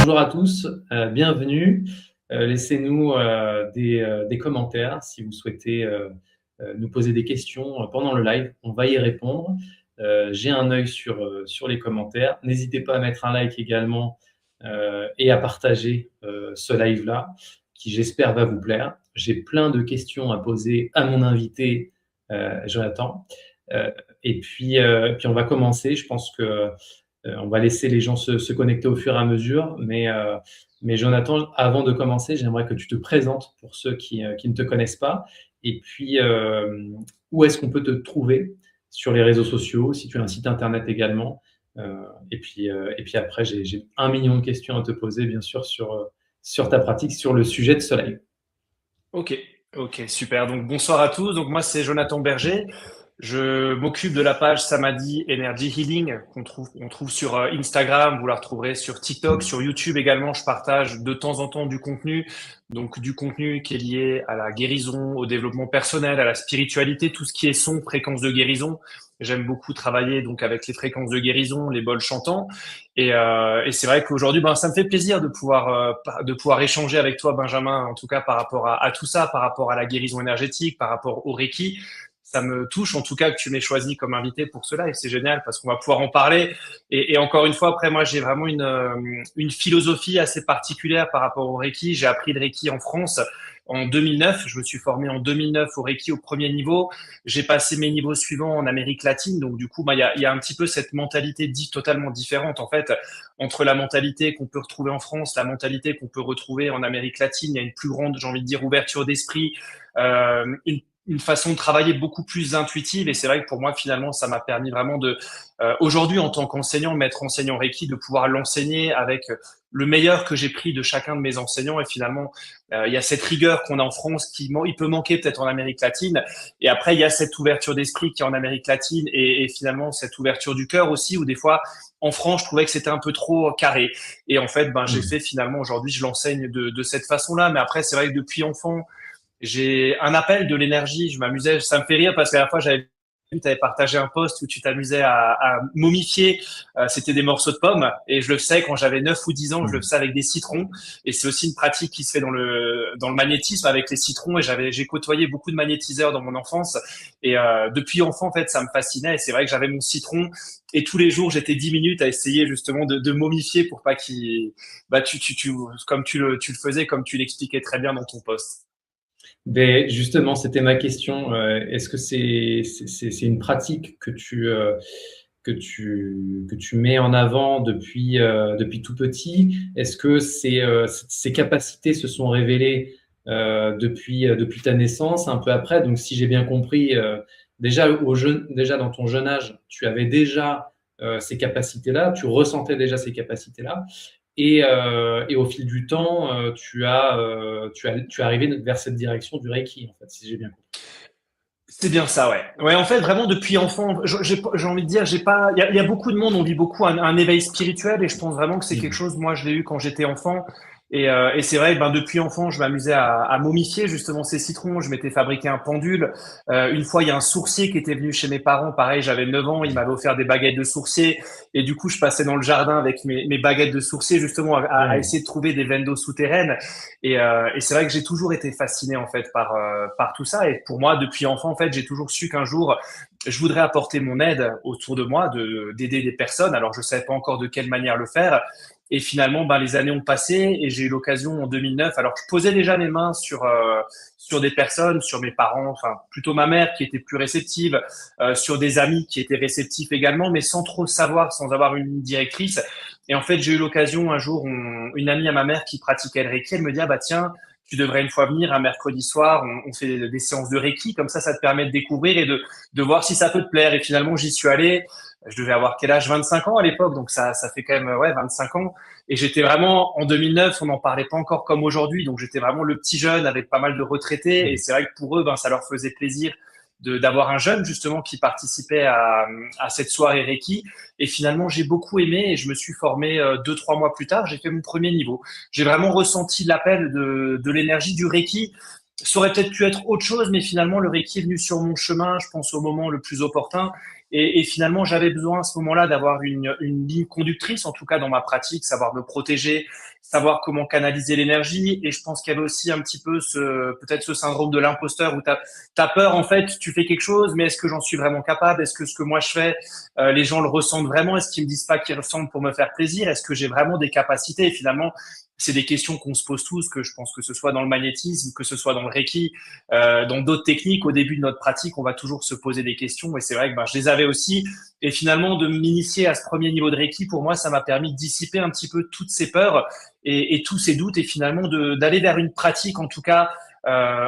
Bonjour à tous, bienvenue. Laissez-nous des commentaires si vous souhaitez nous poser des questions pendant le live. On va y répondre. J'ai un œil sur les commentaires. N'hésitez pas à mettre un like également et à partager ce live-là qui, j'espère, va vous plaire. J'ai plein de questions à poser à mon invité, Jonathan. Et puis, on va commencer. Je pense que on va laisser les gens se connecter au fur et à mesure. Mais Jonathan, avant de commencer, j'aimerais que tu te présentes pour ceux qui ne te connaissent pas. Et puis, où est-ce qu'on peut te trouver sur les réseaux sociaux, si tu as un site internet également. Et puis après, j'ai 1 million de questions à te poser, bien sûr, sur ta pratique, sur le sujet de ce live. Ok, ok, super. Donc bonsoir à tous. Donc moi c'est Jonathan Berger. Je m'occupe de la page Samadhi Energy Healing on trouve sur Instagram. Vous la retrouverez sur TikTok, sur YouTube également. Je partage de temps en temps du contenu, donc du contenu qui est lié à la guérison, au développement personnel, à la spiritualité, tout ce qui est son, fréquence de guérison. J'aime beaucoup travailler donc avec les fréquences de guérison, les bols chantants. Et c'est vrai qu'aujourd'hui, ça me fait plaisir de pouvoir échanger avec toi, Benjamin, en tout cas par rapport à tout ça, par rapport à la guérison énergétique, par rapport au Reiki. Ça me touche en tout cas que tu m'aies choisi comme invité pour cela et c'est génial parce qu'on va pouvoir en parler. Et encore une fois, après moi, j'ai vraiment une philosophie assez particulière par rapport au Reiki. J'ai appris le Reiki en France en 2009. Je me suis formé en 2009 au Reiki au premier niveau. J'ai passé mes niveaux suivants en Amérique latine. Donc, du coup, il y a un petit peu cette mentalité dite totalement différente, en fait, entre la mentalité qu'on peut retrouver en France, la mentalité qu'on peut retrouver en Amérique latine. Il y a une plus grande, j'ai envie de dire, ouverture d'esprit, une façon de travailler beaucoup plus intuitive. Et c'est vrai que pour moi, finalement, ça m'a permis vraiment aujourd'hui, en tant qu'enseignant, maître enseignant Reiki, de pouvoir l'enseigner avec le meilleur que j'ai pris de chacun de mes enseignants. Et finalement, il y a cette rigueur qu'on a en France il peut manquer peut-être en Amérique latine. Et après, il y a cette ouverture d'esprit qui est en Amérique latine et finalement cette ouverture du cœur aussi, où des fois, en France, je trouvais que c'était un peu trop carré. Et en fait, j'ai fait finalement aujourd'hui, je l'enseigne de cette façon-là. Mais après, c'est vrai que depuis enfant, j'ai un appel de l'énergie. Je m'amusais, ça me fait rire parce qu'à la fois, j'avais tu avais partagé un post où tu t'amusais à momifier, c'était des morceaux de pommes et je le faisais quand j'avais 9 ou 10 ans, je le faisais avec des citrons et c'est aussi une pratique qui se fait dans le magnétisme avec les citrons et j'ai côtoyé beaucoup de magnétiseurs dans mon enfance et depuis enfant en fait ça me fascinait et c'est vrai que j'avais mon citron et tous les jours j'étais 10 minutes à essayer justement de momifier pour pas qu'il comme tu le faisais comme tu l'expliquais très bien dans ton post. Ben, justement, c'était ma question. Est-ce que c'est une pratique que tu mets en avant depuis tout petit? Est-ce que ces capacités se sont révélées depuis ta naissance, un peu après? Donc, si j'ai bien compris, déjà dans ton jeune âge, tu avais déjà ces capacités-là, tu ressentais déjà ces capacités-là. Et au fil du temps, tu es arrivé vers cette direction du Reiki, en fait, si j'ai bien compris. C'est bien ça, ouais. Ouais, en fait, vraiment depuis enfant, j'ai envie de dire, il y a beaucoup de monde, on vit beaucoup un éveil spirituel et je pense vraiment que c'est quelque chose, moi, je l'ai eu quand j'étais enfant. Et c'est vrai, depuis enfant, je m'amusais à momifier justement ces citrons. Je m'étais fabriqué un pendule. Une fois, il y a un sourcier qui était venu chez mes parents. Pareil, j'avais 9 ans. Il m'avait offert des baguettes de sourcier. Et du coup, je passais dans le jardin avec mes baguettes de sourcier justement à essayer de trouver des veines d'eau souterraines. Et c'est vrai que j'ai toujours été fasciné en fait par tout ça. Et pour moi, depuis enfant, en fait, j'ai toujours su qu'un jour, je voudrais apporter mon aide autour de moi, d'aider des personnes. Alors, je savais pas encore de quelle manière le faire. Et finalement, les années ont passé et j'ai eu l'occasion en 2009. Alors, je posais déjà mes mains sur des personnes, sur mes parents, enfin plutôt ma mère qui était plus réceptive, sur des amis qui étaient réceptifs également, mais sans trop savoir, sans avoir une directrice. Et en fait, j'ai eu l'occasion un jour, une amie à ma mère qui pratiquait le Reiki, elle me dit ah bah tiens, tu devrais une fois venir un mercredi soir, on fait des séances de Reiki, comme ça te permet de découvrir et de voir si ça peut te plaire. Et finalement, j'y suis allé. Je devais avoir quel âge? 25 ans à l'époque, donc ça fait quand même 25 ans. Et j'étais vraiment en 2009, on n'en parlait pas encore comme aujourd'hui, donc j'étais vraiment le petit jeune avec pas mal de retraités. Et c'est vrai que pour eux, ça leur faisait plaisir d'avoir un jeune justement qui participait à cette soirée Reiki. Et finalement, j'ai beaucoup aimé et je me suis formé 2, 3 mois plus tard. J'ai fait mon premier niveau. J'ai vraiment ressenti l'appel de l'énergie du Reiki. Ça aurait peut-être pu être autre chose, mais finalement, le Reiki est venu sur mon chemin, je pense, au moment le plus opportun. Et finalement, j'avais besoin à ce moment-là d'avoir une ligne conductrice, en tout cas dans ma pratique, savoir me protéger, savoir comment canaliser l'énergie. Et je pense qu'il y avait aussi un petit peu peut-être ce syndrome de l'imposteur où t'as peur, en fait, tu fais quelque chose, mais est-ce que j'en suis vraiment capable? Est-ce que ce que moi je fais, les gens le ressentent vraiment? Est-ce qu'ils me disent pas qu'ils ressentent pour me faire plaisir? Est-ce que j'ai vraiment des capacités? Et finalement, c'est des questions qu'on se pose tous, que je pense que ce soit dans le magnétisme, que ce soit dans le Reiki, dans d'autres techniques. Au début de notre pratique, on va toujours se poser des questions. Et c'est vrai que je les avais aussi. Et finalement, de m'initier à ce premier niveau de Reiki, pour moi, ça m'a permis de dissiper un petit peu toutes ces peurs et tous ces doutes. Et finalement, d'aller vers une pratique, en tout cas,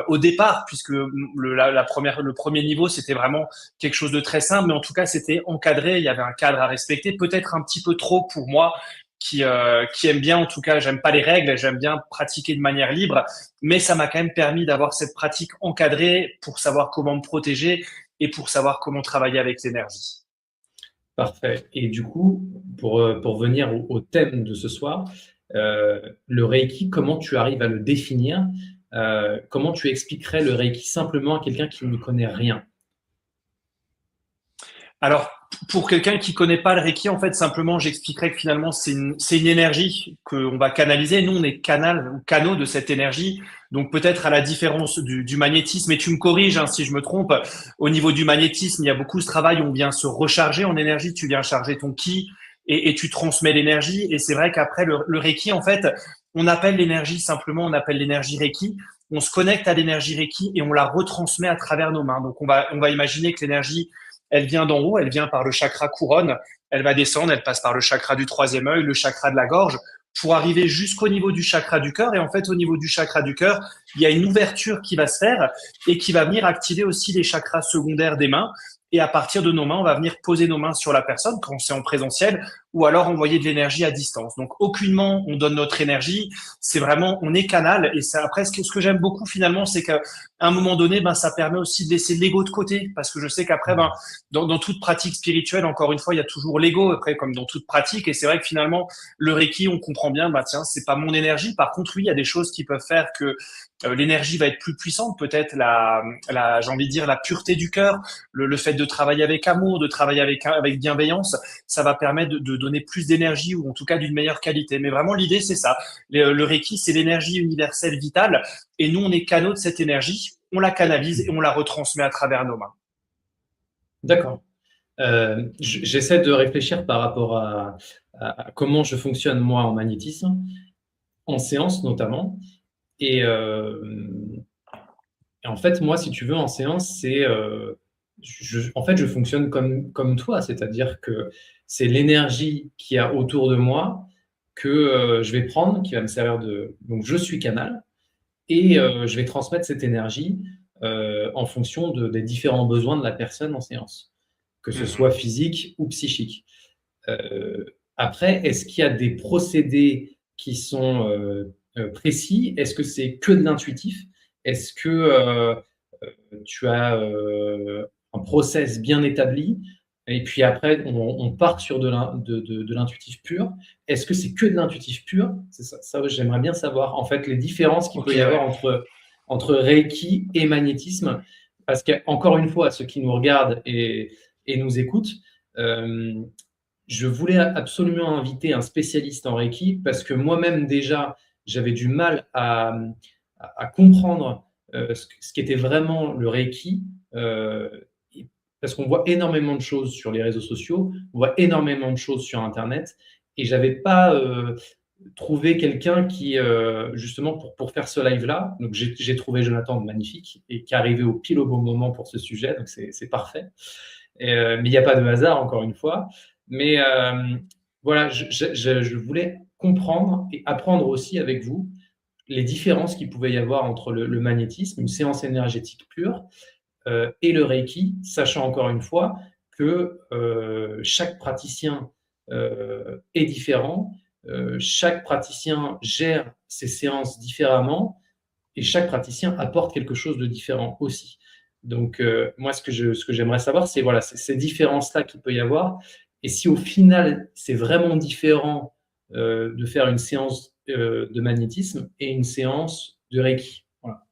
au départ, puisque le premier niveau, c'était vraiment quelque chose de très simple, mais en tout cas, c'était encadré. Il y avait un cadre à respecter, peut-être un petit peu trop pour moi, qui aime bien, en tout cas, j'aime pas les règles, j'aime bien pratiquer de manière libre, mais ça m'a quand même permis d'avoir cette pratique encadrée pour savoir comment me protéger et pour savoir comment travailler avec l'énergie. Parfait. Et du coup, pour venir au thème de ce soir, le Reiki, comment tu arrives à le définir? Comment tu expliquerais le Reiki simplement à quelqu'un qui ne connaît rien? Alors, pour quelqu'un qui connaît pas le Reiki, en fait, simplement, j'expliquerais que finalement, c'est une énergie qu'on va canaliser. Nous, on est canal ou canaux de cette énergie. Donc, peut-être à la différence du magnétisme, et tu me corriges hein, si je me trompe, au niveau du magnétisme, il y a beaucoup ce travail où on vient se recharger en énergie. Tu viens charger ton ki et tu transmets l'énergie. Et c'est vrai qu'après, le Reiki, en fait, on appelle l'énergie simplement, on appelle l'énergie Reiki. On se connecte à l'énergie Reiki et on la retransmet à travers nos mains. Donc, on va imaginer que l'énergie elle vient d'en haut, elle vient par le chakra couronne, elle va descendre, elle passe par le chakra du troisième œil, le chakra de la gorge, pour arriver jusqu'au niveau du chakra du cœur. Et en fait, au niveau du chakra du cœur, il y a une ouverture qui va se faire et qui va venir activer aussi les chakras secondaires des mains. Et à partir de nos mains, on va venir poser nos mains sur la personne quand c'est en présentiel ou alors envoyer de l'énergie à distance. Donc, aucunement on donne notre énergie. C'est vraiment, on est canal. Et ça, après, ce que j'aime beaucoup finalement, c'est qu'à un moment donné, ça permet aussi de laisser l'ego de côté. Parce que je sais qu'après, dans toute pratique spirituelle, encore une fois, il y a toujours l'ego, après, comme dans toute pratique. Et c'est vrai que finalement, le Reiki, on comprend bien, tiens, c'est pas mon énergie. Par contre, oui, il y a des choses qui peuvent faire que l'énergie va être plus puissante. Peut-être j'ai envie de dire, la pureté du cœur, le fait de travailler avec amour, de travailler avec bienveillance, ça va permettre de donner plus d'énergie ou en tout cas d'une meilleure qualité. Mais vraiment, l'idée, c'est ça. Le Reiki, c'est l'énergie universelle vitale. Et nous, on est canaux de cette énergie. On la canalise et on la retransmet à travers nos mains. D'accord. J'essaie de réfléchir par rapport à comment je fonctionne moi en magnétisme, en séance notamment. Et, en fait, moi, si tu veux, en séance, en fait, je fonctionne comme toi, c'est-à-dire que c'est l'énergie qu'il y a autour de moi que je vais prendre, qui va me servir de. Donc, je suis canal et je vais transmettre cette énergie en fonction des différents besoins de la personne en séance, que ce soit physique ou psychique. Après, est-ce qu'il y a des procédés qui sont précis? Est-ce que c'est que de l'intuitif? Est-ce que tu as un process bien établi? Et puis après, on part sur de l'intuitif pur. Est-ce que c'est que de l'intuitif pur? C'est ça, j'aimerais bien savoir, en fait, les différences qu'il peut y avoir entre Reiki et magnétisme. Parce qu'encore une fois, ceux qui nous regardent et nous écoutent, je voulais absolument inviter un spécialiste en Reiki parce que moi-même déjà, j'avais du mal à comprendre ce qu'était vraiment le Reiki. Parce qu'on voit énormément de choses sur les réseaux sociaux, on voit énormément de choses sur Internet, et j'avais pas trouvé quelqu'un qui, justement, pour faire ce live-là, donc j'ai trouvé Jonathan magnifique et qui est arrivé pile au bon moment pour ce sujet, donc c'est parfait. Mais il n'y a pas de hasard, encore une fois. Mais voilà, je voulais comprendre et apprendre aussi avec vous les différences qu'il pouvait y avoir entre le magnétisme, une séance énergétique pure, et le Reiki, sachant encore une fois que chaque praticien est différent, chaque praticien gère ses séances différemment, et chaque praticien apporte quelque chose de différent aussi. Donc, moi, ce que j'aimerais savoir, c'est voilà, ces différences-là qu'il peut y avoir, et si au final, c'est vraiment différent de faire une séance de magnétisme et une séance de Reiki. Voilà.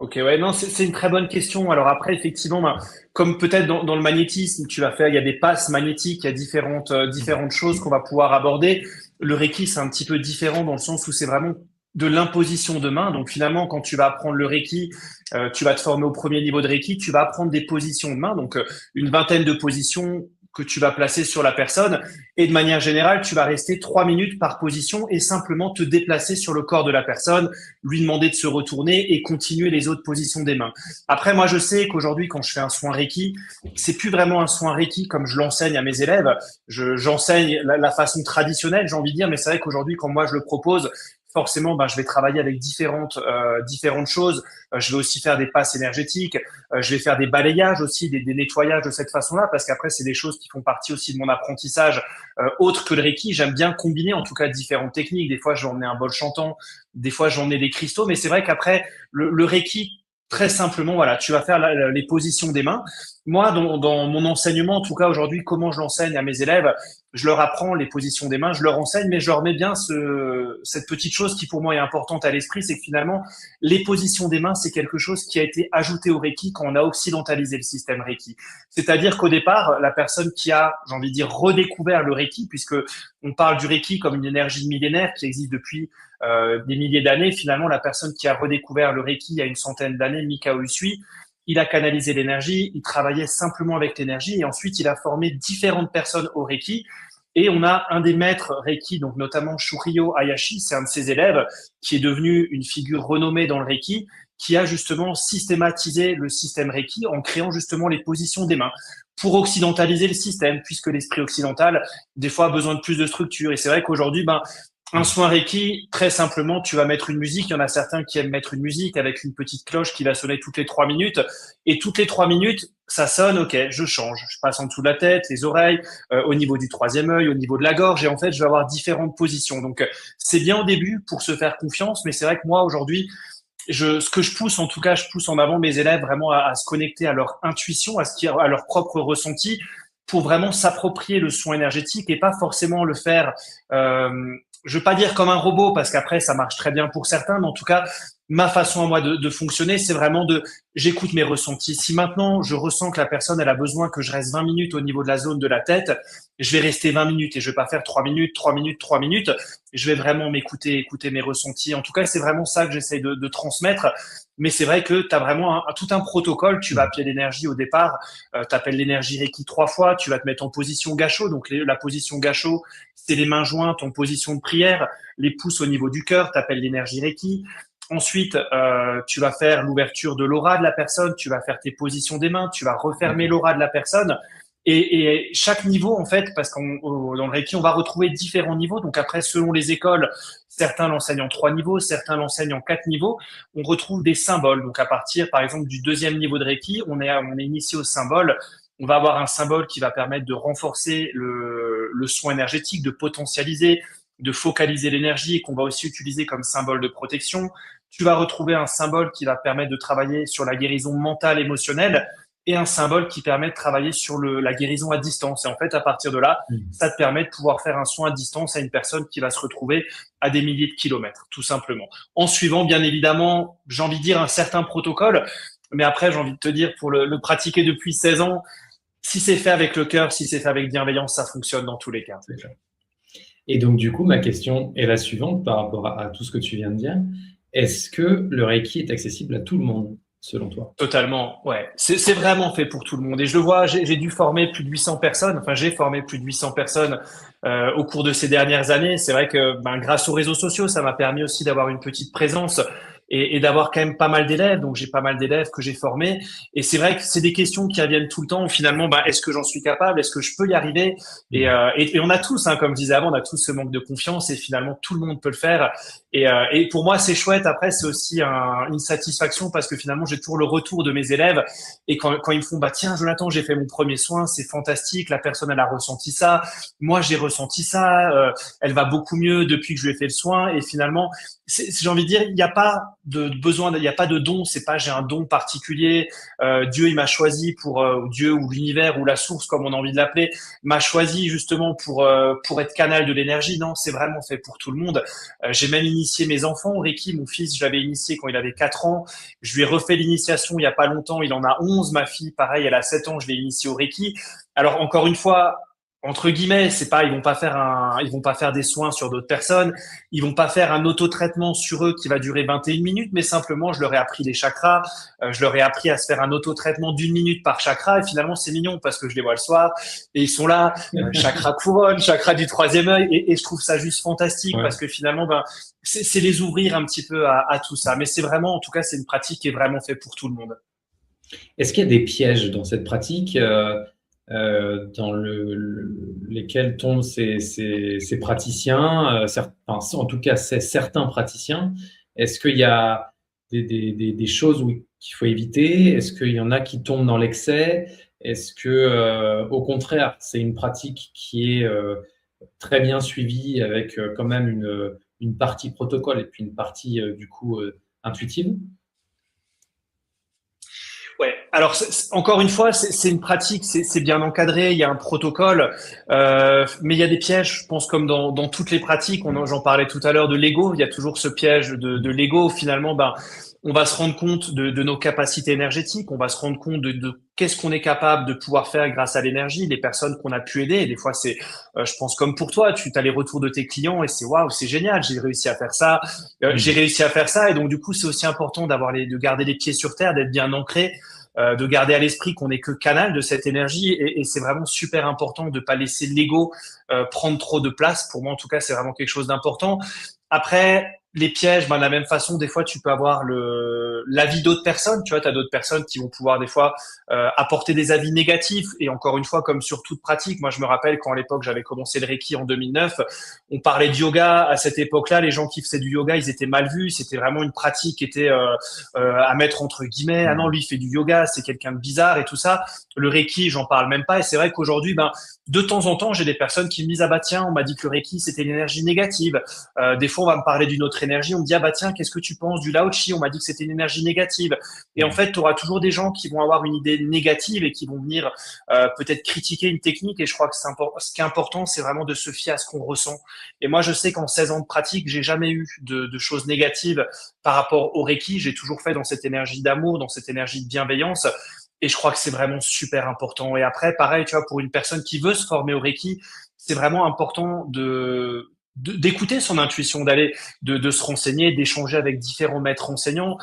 Ok, ouais, non, c'est une très bonne question. Alors après, effectivement, ben, comme peut-être dans le magnétisme, tu vas faire, il y a des passes magnétiques, il y a différentes choses qu'on va pouvoir aborder. Le Reiki, c'est un petit peu différent dans le sens où c'est vraiment de l'imposition de main. Donc finalement, quand tu vas apprendre le Reiki, tu vas te former au premier niveau de Reiki, tu vas apprendre des positions de main, donc une vingtaine de positions que tu vas placer sur la personne. Et de manière générale, tu vas rester 3 minutes par position et simplement te déplacer sur le corps de la personne, lui demander de se retourner et continuer les autres positions des mains. Après, moi, je sais qu'aujourd'hui, quand je fais un soin Reiki, c'est plus vraiment un soin Reiki comme je l'enseigne à mes élèves. J'enseigne la façon traditionnelle, j'ai envie de dire, mais c'est vrai qu'aujourd'hui, quand moi je le propose, forcément, ben, je vais travailler avec différentes choses. Je vais aussi faire des passes énergétiques. Je vais faire des balayages aussi, des nettoyages de cette façon-là, parce qu'après, c'est des choses qui font partie aussi de mon apprentissage. Autre que le Reiki, j'aime bien combiner en tout cas différentes techniques. Des fois, je vais emmener un bol chantant, des fois, je vais emmener des cristaux, mais c'est vrai qu'après, le Reiki, très simplement, voilà, tu vas faire les positions des mains. Moi, dans mon enseignement, en tout cas aujourd'hui, comment je l'enseigne à mes élèves, je leur apprends les positions des mains, je leur enseigne, mais je leur mets bien cette petite chose qui pour moi est importante à l'esprit, c'est que finalement, les positions des mains, c'est quelque chose qui a été ajouté au Reiki quand on a occidentalisé le système Reiki. C'est-à-dire qu'au départ, la personne qui a, j'ai envie de dire, redécouvert le Reiki, puisque on parle du Reiki comme une énergie millénaire qui existe depuis des milliers d'années, finalement, la personne qui a redécouvert le Reiki il y a une centaine d'années, Mikao Usui, il a canalisé l'énergie, il travaillait simplement avec l'énergie et ensuite il a formé différentes personnes au Reiki. Et on a un des maîtres Reiki, donc notamment Shuryo Hayashi, c'est un de ses élèves qui est devenu une figure renommée dans le Reiki, qui a justement systématisé le système Reiki en créant justement les positions des mains pour occidentaliser le système, puisque l'esprit occidental, des fois, a besoin de plus de structure. Et c'est vrai qu'aujourd'hui, ben, un soin Reiki, très simplement, tu vas mettre une musique. Il y en a certains qui aiment mettre une musique avec une petite cloche qui va sonner toutes les 3 minutes. Et toutes les 3 minutes, ça sonne, ok, je change. Je passe en dessous de la tête, les oreilles, au niveau du troisième œil, au niveau de la gorge. Et en fait, je vais avoir différentes positions. Donc, c'est bien au début pour se faire confiance. Mais c'est vrai que moi, aujourd'hui, ce que je pousse, en tout cas, je pousse en avant mes élèves vraiment à se connecter à leur intuition, à leur propre ressenti pour vraiment s'approprier le soin énergétique et pas forcément le faire, je veux pas dire comme un robot parce qu'après ça marche très bien pour certains, mais en tout cas ma façon à moi de fonctionner, c'est vraiment j'écoute mes ressentis. Si maintenant je ressens que la personne elle a besoin que je reste 20 minutes au niveau de la zone de la tête, je vais rester 20 minutes et je vais pas faire 3 minutes, 3 minutes, 3 minutes. Je vais vraiment m'écouter, écouter mes ressentis. En tout cas, c'est vraiment ça que j'essaye de transmettre. Mais c'est vrai que tu as vraiment tout un protocole. Tu vas appeler l'énergie au départ. Tu appelles l'énergie Reiki 3 fois. Tu vas te mettre en position Gassho. Donc la position Gassho, c'est les mains jointes en position de prière, les pouces au niveau du cœur. Tu appelles l'énergie Reiki. Ensuite, tu vas faire l'ouverture de l'aura de la personne. Tu vas faire tes positions des mains. Tu vas refermer l'aura de la personne. Et chaque niveau, en fait, parce qu'on dans le Reiki, on va retrouver différents niveaux. Donc après, selon les écoles, certains l'enseignent en 3 niveaux, certains l'enseignent en 4 niveaux. On retrouve des symboles. Donc à partir, par exemple, du deuxième niveau de Reiki, on est initié au symbole. On va avoir un symbole qui va permettre de renforcer le soin énergétique, de potentialiser, de focaliser l'énergie et qu'on va aussi utiliser comme symbole de protection. Tu vas retrouver un symbole qui va permettre de travailler sur la guérison mentale, émotionnelle et un symbole qui permet de travailler sur la guérison à distance. Et en fait, à partir de là, ça te permet de pouvoir faire un soin à distance à une personne qui va se retrouver à des milliers de kilomètres, tout simplement. En suivant, bien évidemment, j'ai envie de dire un certain protocole, mais après, j'ai envie de te dire, pour le pratiquer depuis 16 ans, si c'est fait avec le cœur, si c'est fait avec bienveillance, ça fonctionne dans tous les cas. Et donc, du coup, ma question est la suivante par rapport à tout ce que tu viens de dire. Est-ce que le Reiki est accessible à tout le monde, selon toi? Totalement, ouais. C'est vraiment fait pour tout le monde. Et je le vois, j'ai dû former plus de 800 personnes. Enfin, j'ai formé plus de 800 personnes au cours de ces dernières années. C'est vrai que grâce aux réseaux sociaux, ça m'a permis aussi d'avoir une petite présence et d'avoir quand même pas mal d'élèves. Donc, j'ai pas mal d'élèves que j'ai formés. Et c'est vrai que c'est des questions qui reviennent tout le temps. Finalement, est-ce que j'en suis capable? Est-ce que je peux y arriver? Et on a tous, hein, comme je disais avant, on a tous ce manque de confiance et finalement, tout le monde peut le faire. Et pour moi, c'est chouette. Après, c'est aussi une satisfaction parce que finalement, j'ai toujours le retour de mes élèves. Et quand ils me font, tiens, Jonathan, j'ai fait mon premier soin, c'est fantastique. La personne, elle a ressenti ça. Moi, j'ai ressenti ça. Elle va beaucoup mieux depuis que je lui ai fait le soin. Et finalement, j'ai envie de dire, il n'y a pas de besoin, il n'y a pas de don, c'est pas j'ai un don particulier, Dieu il m'a choisi Dieu ou l'univers ou la source comme on a envie de l'appeler, m'a choisi justement pour être canal de l'énergie. Non, c'est vraiment fait pour tout le monde. J'ai même initié mes enfants au Reiki. Mon fils, je l'avais initié quand il avait 4 ans. Je lui ai refait l'initiation il y a pas longtemps. Il en a 11. Ma fille, pareil, elle a 7 ans. Je l'ai initiée au Reiki. Alors, encore une fois, entre guillemets, c'est pas, ils vont pas faire des soins sur d'autres personnes. Ils vont pas faire un autotraitement sur eux qui va durer 21 minutes, mais simplement, je leur ai appris les chakras. Je leur ai appris à se faire un autotraitement d'1 minute par chakra. Et finalement, c'est mignon parce que je les vois le soir et ils sont là, chakra couronne, chakra du troisième œil. Et je trouve ça juste fantastique Ouais. parce que finalement, ben, c'est les ouvrir un petit peu à tout ça. Mais c'est vraiment, en tout cas, c'est une pratique qui est vraiment faite pour tout le monde. Est-ce qu'il y a des pièges dans cette pratique dans lesquels tombent ces praticiens, enfin, en tout cas certains praticiens? Est-ce qu'il y a des choses qu'il faut éviter? Est-ce qu'il y en a qui tombent dans l'excès? Est-ce que, au contraire, c'est une pratique qui est très bien suivie avec quand même une partie protocole et puis une partie du coup intuitive? Ouais. Alors encore une fois, c'est une pratique, c'est bien encadré, il y a un protocole, mais il y a des pièges. Je pense comme dans toutes les pratiques. J'en parlais tout à l'heure de l'ego. Il y a toujours ce piège de l'ego. Finalement, ben on va se rendre compte de nos capacités énergétiques. On va se rendre compte de qu'est-ce qu'on est capable de pouvoir faire grâce à l'énergie, les personnes qu'on a pu aider. Et des fois, je pense comme pour toi, tu as les retours de tes clients et c'est waouh, c'est génial. J'ai réussi à faire ça. J'ai réussi à faire ça. Et donc du coup, c'est aussi important de garder les pieds sur terre, d'être bien ancré, de garder à l'esprit qu'on n'est que canal de cette énergie et c'est vraiment super important de pas laisser l'ego prendre trop de place. Pour moi, en tout cas, c'est vraiment quelque chose d'important. Après, les pièges, ben, de la même façon, des fois, tu peux avoir l'avis d'autres personnes. Tu vois, tu as d'autres personnes qui vont pouvoir des fois apporter des avis négatifs. Et encore une fois, comme sur toute pratique, moi, je me rappelle quand à l'époque, j'avais commencé le Reiki en 2009, on parlait de yoga. À cette époque-là, les gens qui faisaient du yoga, ils étaient mal vus. C'était vraiment une pratique qui était à mettre entre guillemets. Ah non, lui, il fait du yoga, c'est quelqu'un de bizarre et tout ça. Le Reiki, j'en parle même pas. Et c'est vrai qu'aujourd'hui, ben, de temps en temps, j'ai des personnes qui me disent, ah bah tiens, on m'a dit que le Reiki, c'était une énergie négative. Des fois, on va me parler d'une autre énergie. On me dit, ah bah tiens, qu'est-ce que tu penses du Lao Chi? On m'a dit que c'était une énergie négative. Et en fait, tu auras toujours des gens qui vont avoir une idée négative et qui vont venir peut-être critiquer une technique. Et je crois que ce qui est important, c'est vraiment de se fier à ce qu'on ressent. Et moi, je sais qu'en 16 ans de pratique, j'ai jamais eu de choses négatives par rapport au Reiki. J'ai toujours fait dans cette énergie d'amour, dans cette énergie de bienveillance. Et je crois que c'est vraiment super important. Et après, pareil, tu vois, pour une personne qui veut se former au Reiki, c'est vraiment important d'écouter son intuition, de se renseigner, d'échanger avec différents maîtres enseignants,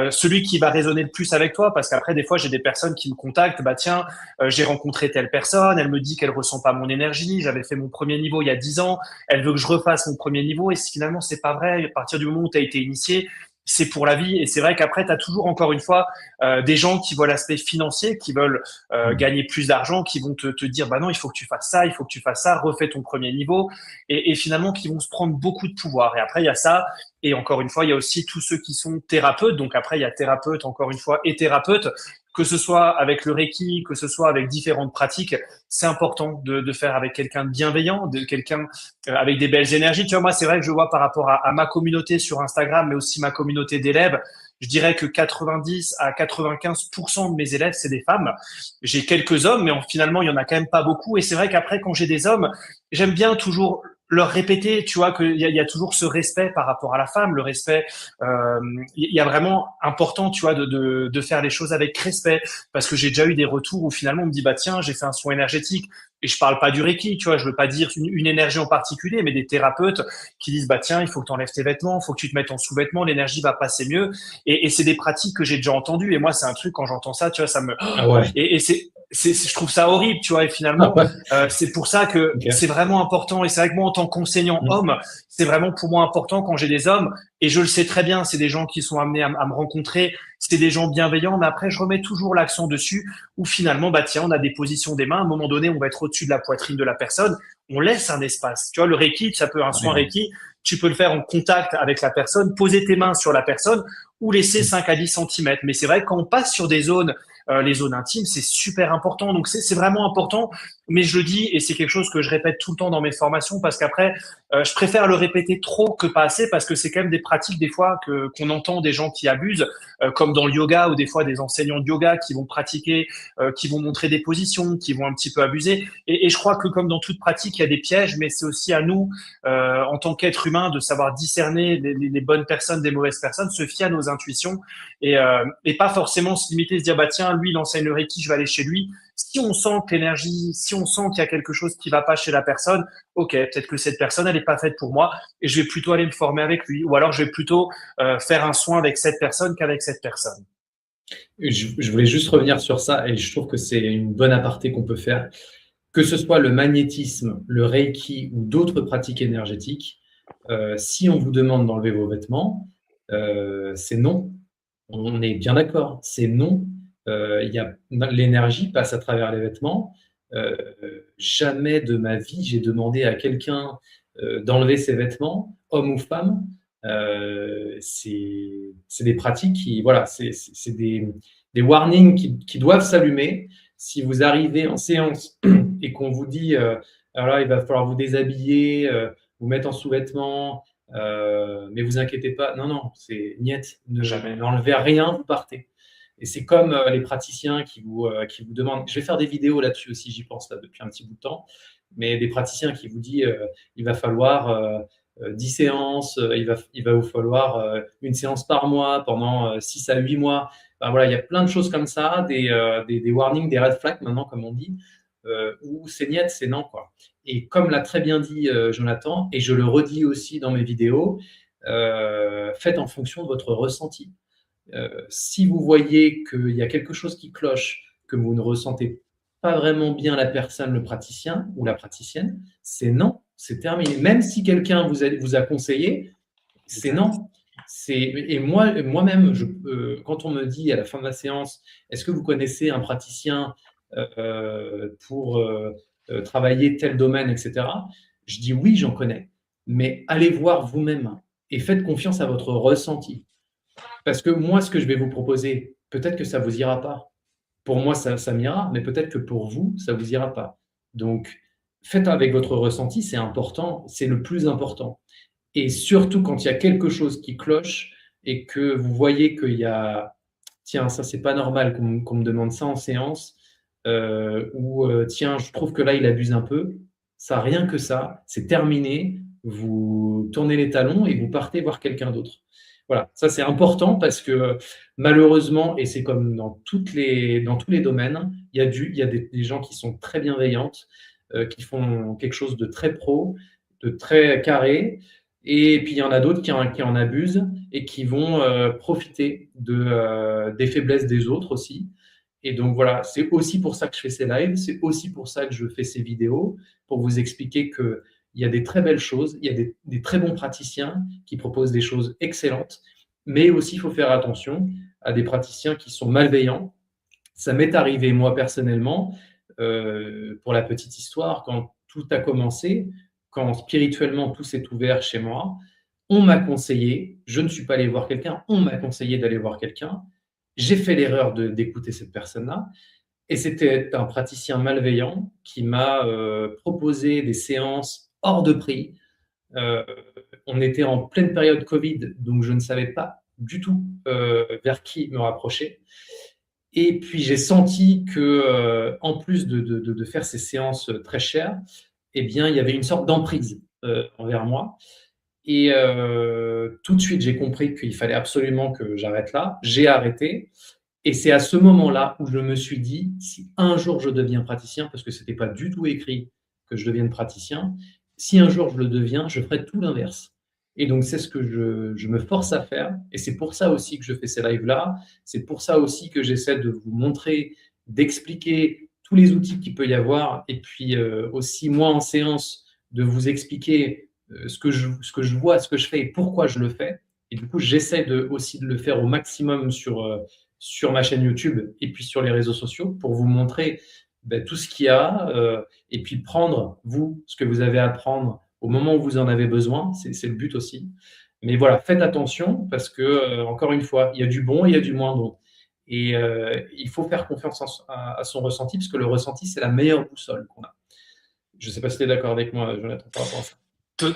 celui qui va résonner le plus avec toi, parce qu'après des fois j'ai des personnes qui me contactent, bah tiens, j'ai rencontré telle personne, elle me dit qu'elle ressent pas mon énergie, j'avais fait mon premier niveau il y a 10 ans, elle veut que je refasse mon premier niveau, et finalement c'est pas vrai, à partir du moment où tu as été initié, c'est pour la vie. Et c'est vrai qu'après, tu as toujours, encore une fois, des gens qui voient l'aspect financier, qui veulent gagner plus d'argent, qui vont te dire, bah non, il faut que tu fasses ça, il faut que tu fasses ça, refais ton premier niveau, et finalement, qui vont se prendre beaucoup de pouvoir. Et après, il y a ça. Et encore une fois, il y a aussi tous ceux qui sont thérapeutes. Donc après, il y a thérapeute, encore une fois, et thérapeute. Que ce soit avec le Reiki, que ce soit avec différentes pratiques, c'est important de faire avec quelqu'un de bienveillant, de quelqu'un avec des belles énergies. Tu vois, moi, c'est vrai que je vois par rapport à ma communauté sur Instagram, mais aussi ma communauté d'élèves, je dirais que 90 à 95% de mes élèves, c'est des femmes. J'ai quelques hommes, mais finalement, il y en a quand même pas beaucoup. Et c'est vrai qu'après, quand j'ai des hommes, j'aime bien toujours leur répéter, tu vois, qu'il y a toujours ce respect par rapport à la femme, le respect, il y a vraiment important, tu vois, de faire les choses avec respect, parce que j'ai déjà eu des retours où finalement on me dit, bah tiens, j'ai fait un soin énergétique, et je parle pas du Reiki, tu vois, je veux pas dire une énergie en particulier, mais des thérapeutes qui disent, bah tiens, il faut que tu enlèves tes vêtements, il faut que tu te mettes en sous-vêtements, l'énergie va passer mieux, et c'est des pratiques que j'ai déjà entendues, et moi c'est un truc, quand j'entends ça, tu vois, ça me, Ah ouais. et je trouve ça horrible, tu vois, et Ah finalement, ouais. c'est pour ça que Ok. c'est vraiment important. Et c'est vrai que moi, en tant qu'enseignant Mm. homme, c'est vraiment pour moi important quand j'ai des hommes. Et je le sais très bien, c'est des gens qui sont amenés à me rencontrer. C'est des gens bienveillants. Mais après, je remets toujours l'accent dessus où finalement, bah tiens, on a des positions des mains. À un moment donné, on va être au-dessus de la poitrine de la personne. On laisse un espace. Tu vois, le Reiki, ça peut un soin Ouais. Reiki. Tu peux le faire en contact avec la personne, poser tes mains sur la personne ou laisser 5 à 10 centimètres. Mais c'est vrai que quand on passe sur des zones, les zones intimes, c'est super important. Donc c'est vraiment important. Mais je le dis et c'est quelque chose que je répète tout le temps dans mes formations parce qu'après, Je préfère le répéter trop que pas assez parce que c'est quand même des pratiques des fois qu'on entend des gens qui abusent, comme dans le yoga ou des fois des enseignants de yoga qui vont pratiquer, qui vont montrer des positions, qui vont un petit peu abuser. Et je crois que comme dans toute pratique, il y a des pièges, mais c'est aussi à nous, en tant qu'être humain, de savoir discerner les bonnes personnes des mauvaises personnes, se fier à nos intuitions et pas forcément se limiter, se dire bah tiens, lui il enseigne le Reiki, je vais aller chez lui. Si on sent que l'énergie, si on sent qu'il y a quelque chose qui va pas chez la personne, ok, peut-être que cette personne elle est pas faite pour moi et je vais plutôt aller me former avec lui, ou alors je vais plutôt faire un soin avec cette personne qu'avec cette personne. Je voulais juste revenir sur ça et je trouve que c'est une bonne aparté qu'on peut faire. Que ce soit le magnétisme, le Reiki ou d'autres pratiques énergétiques, si on vous demande d'enlever vos vêtements, c'est non. On est bien d'accord, c'est non. L'énergie passe à travers les vêtements. Euh, Jamais de ma vie, j'ai demandé à quelqu'un d'enlever ses vêtements, homme ou femme. C'est des pratiques qui, voilà, c'est des warnings qui doivent s'allumer. Si vous arrivez en séance et qu'on vous dit, alors là, il va falloir vous déshabiller, vous mettre en sous-vêtements, mais vous inquiétez pas, non, non, c'est niet, Jamais. n'enlevez rien, vous partez. Et c'est comme les praticiens qui vous demandent, je vais faire des vidéos là-dessus aussi, j'y pense là depuis un petit bout de temps, mais des praticiens qui vous disent, il va falloir 10 séances, il va vous falloir une séance par mois pendant 6 à 8 mois. Enfin, voilà, il y a plein de choses comme ça, des warnings, des red flags maintenant, comme on dit, où c'est niet, c'est non, quoi. Et comme l'a très bien dit Jonathan, et je le redis aussi dans mes vidéos, faites en fonction de votre ressenti. Si vous voyez qu'il y a quelque chose qui cloche, que vous ne ressentez pas vraiment bien la personne, le praticien ou la praticienne, c'est non, c'est terminé. Même si quelqu'un vous a conseillé, c'est non. Et moi-même, quand on me dit à la fin de la séance, est-ce que vous connaissez un praticien pour travailler tel domaine, etc. Je dis oui, j'en connais. Mais allez voir vous-même et faites confiance à votre ressenti. Parce que moi, ce que je vais vous proposer, peut-être que ça ne vous ira pas. Pour moi, ça m'ira, mais peut-être que pour vous, ça ne vous ira pas. Donc, faites avec votre ressenti, c'est important, c'est le plus important. Et surtout quand il y a quelque chose qui cloche et que vous voyez qu'il y a, tiens, ça c'est pas normal qu'on me demande ça en séance, ou tiens, je trouve que là il abuse un peu, ça rien que ça, c'est terminé, vous tournez les talons et vous partez voir quelqu'un d'autre. Voilà, ça c'est important parce que malheureusement, et c'est comme dans tous les domaines, il y a des gens qui sont très bienveillantes, qui font quelque chose de très pro, de très carré, et puis il y en a d'autres qui en abusent et qui vont profiter des faiblesses des autres aussi. Et donc voilà, c'est aussi pour ça que je fais ces lives, c'est aussi pour ça que je fais ces vidéos, pour vous expliquer qu'il y a des très belles choses, il y a des très bons praticiens qui proposent des choses excellentes, mais aussi il faut faire attention à des praticiens qui sont malveillants. Ça m'est arrivé moi personnellement, pour la petite histoire, quand tout a commencé, quand spirituellement tout s'est ouvert chez moi, on m'a conseillé, je ne suis pas allé voir quelqu'un, on m'a conseillé d'aller voir quelqu'un. J'ai fait l'erreur d'écouter cette personne-là. Et c'était un praticien malveillant qui m'a proposé des séances hors de prix. Euh, on était en pleine période Covid, donc je ne savais pas du tout vers qui me rapprocher. Et puis j'ai senti que, en plus de faire ces séances très chères, eh bien, il y avait une sorte d'emprise envers moi. Et tout de suite, j'ai compris qu'il fallait absolument que j'arrête là. J'ai arrêté. Et c'est à ce moment-là où je me suis dit, si un jour je deviens praticien, parce que ce n'était pas du tout écrit que je devienne praticien, si un jour je le deviens, je ferai tout l'inverse. Et donc, c'est ce que je me force à faire. Et c'est pour ça aussi que je fais ces lives-là. C'est pour ça aussi que j'essaie de vous montrer, d'expliquer tous les outils qu'il peut y avoir. Et puis aussi, moi, en séance, de vous expliquer ce que je vois, ce que je fais et pourquoi je le fais. Et du coup, j'essaie aussi de le faire au maximum sur ma chaîne YouTube et puis sur les réseaux sociaux pour vous montrer tout ce qu'il y a et puis prendre, vous, ce que vous avez à prendre au moment où vous en avez besoin. C'est le but aussi. Mais voilà, faites attention parce que, encore une fois, il y a du bon et il y a du moins bon. Et il faut faire confiance à son ressenti parce que le ressenti, c'est la meilleure boussole qu'on a. Je ne sais pas si tu es d'accord avec moi, Jonathan, par rapport à ça.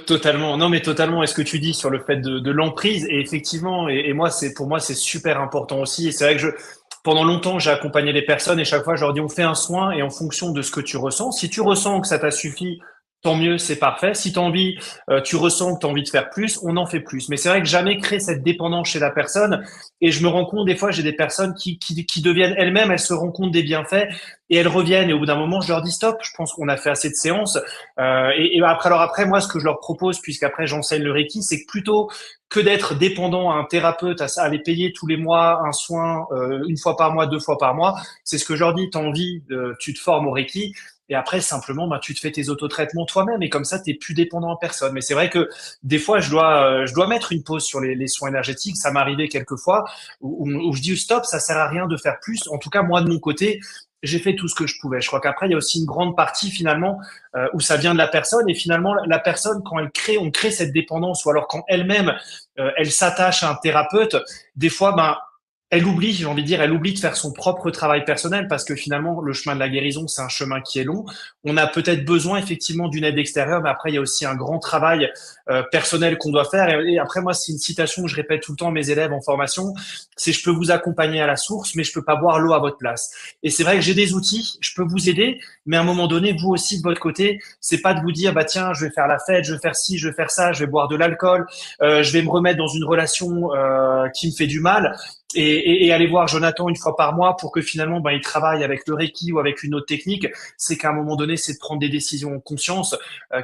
Totalement. Non, mais totalement. Et ce que tu dis sur le fait de l'emprise, et effectivement, et moi, pour moi, c'est super important aussi. Et c'est vrai que pendant longtemps, j'ai accompagné les personnes et chaque fois, je leur dis, on fait un soin et en fonction de ce que tu ressens, si tu ressens que ça t'a suffi, tant mieux, c'est parfait. Si t'as envie, tu ressens que tu as envie de faire plus, on en fait plus. Mais c'est vrai que jamais créer cette dépendance chez la personne. Et je me rends compte, des fois, j'ai des personnes qui deviennent elles-mêmes, elles se rendent compte des bienfaits et elles reviennent. Et au bout d'un moment, je leur dis stop, je pense qu'on a fait assez de séances. Et après, alors après, moi, ce que je leur propose, puisqu'après j'enseigne le Reiki, c'est que plutôt que d'être dépendant à un thérapeute, à aller payer tous les mois un soin, une fois par mois, deux fois par mois, c'est ce que je leur dis. T'as envie, tu te formes au Reiki. Et après, simplement, bah, tu te fais tes autotraitements toi-même et comme ça, t'es plus dépendant à personne. Mais c'est vrai que des fois, je dois mettre une pause sur les soins énergétiques. Ça m'est arrivé quelques fois où je dis stop, ça sert à rien de faire plus. En tout cas, moi, de mon côté, j'ai fait tout ce que je pouvais. Je crois qu'après, il y a aussi une grande partie finalement où ça vient de la personne et finalement la personne quand elle crée, on crée cette dépendance ou alors quand elle-même elle s'attache à un thérapeute, des fois, ben elle oublie, j'ai envie de dire, elle oublie de faire son propre travail personnel parce que finalement, le chemin de la guérison, c'est un chemin qui est long. On a peut-être besoin effectivement d'une aide extérieure, mais après, il y a aussi un grand travail personnel qu'on doit faire. Et après, moi, c'est une citation que je répète tout le temps à mes élèves en formation, c'est je peux vous accompagner à la source, mais je peux pas boire l'eau à votre place. Et c'est vrai que j'ai des outils, je peux vous aider, mais à un moment donné, vous aussi de votre côté, c'est pas de vous dire bah tiens, je vais faire la fête, je vais faire ci, je vais faire ça, je vais boire de l'alcool, je vais me remettre dans une relation qui me fait du mal et aller voir Jonathan une fois par mois pour que finalement ben, il travaille avec le Reiki ou avec une autre technique, c'est qu'à un moment donné, c'est de prendre des décisions en conscience.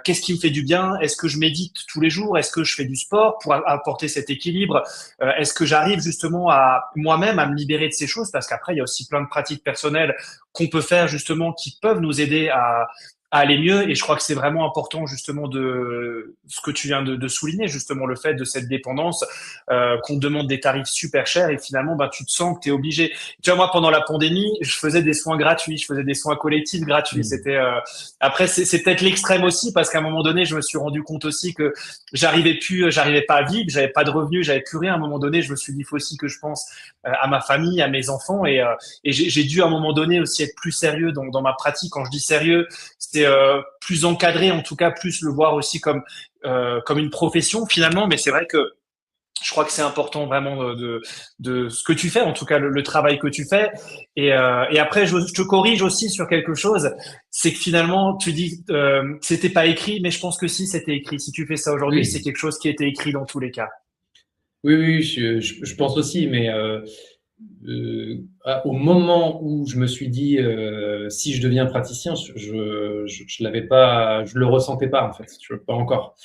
Qu'est-ce qui me fait du bien? Est-ce que je médite tous les jours? Est-ce que je fais du sport pour apporter cet équilibre? Est-ce que j'arrive justement à moi-même à me libérer de ces choses? Parce qu'après, il y a aussi plein de pratiques personnelles qu'on peut faire justement qui peuvent nous aider à aller mieux. Et je crois que c'est vraiment important justement de ce que tu viens de souligner, justement le fait de cette dépendance, qu'on te demande des tarifs super chers et finalement ben, tu te sens que tu es obligé. Tu vois, moi pendant la pandémie, je faisais des soins gratuits, je faisais des soins collectifs gratuits. Mm. C'était après c'est peut-être l'extrême aussi parce qu'à un moment donné, je me suis rendu compte aussi que j'arrivais pas à vivre, j'avais pas de revenus, j'avais plus rien. À un moment donné, je me suis dit il faut aussi que je pense à ma famille, à mes enfants et j'ai dû à un moment donné aussi être plus sérieux dans ma pratique. Quand je dis sérieux, c'est plus encadré, en tout cas plus le voir aussi comme une profession finalement. Mais c'est vrai que je crois que c'est important vraiment de ce que tu fais, en tout cas le travail que tu fais. Et après, je te corrige aussi sur quelque chose, c'est que finalement, tu dis c'était pas écrit, mais je pense que si c'était écrit. Si tu fais ça aujourd'hui, c'est Oui, quelque chose qui a été écrit dans tous les cas. oui, oui, je pense aussi, mais au moment où je me suis dit si je deviens praticien, je l'avais pas, je le ressentais pas en fait, pas encore.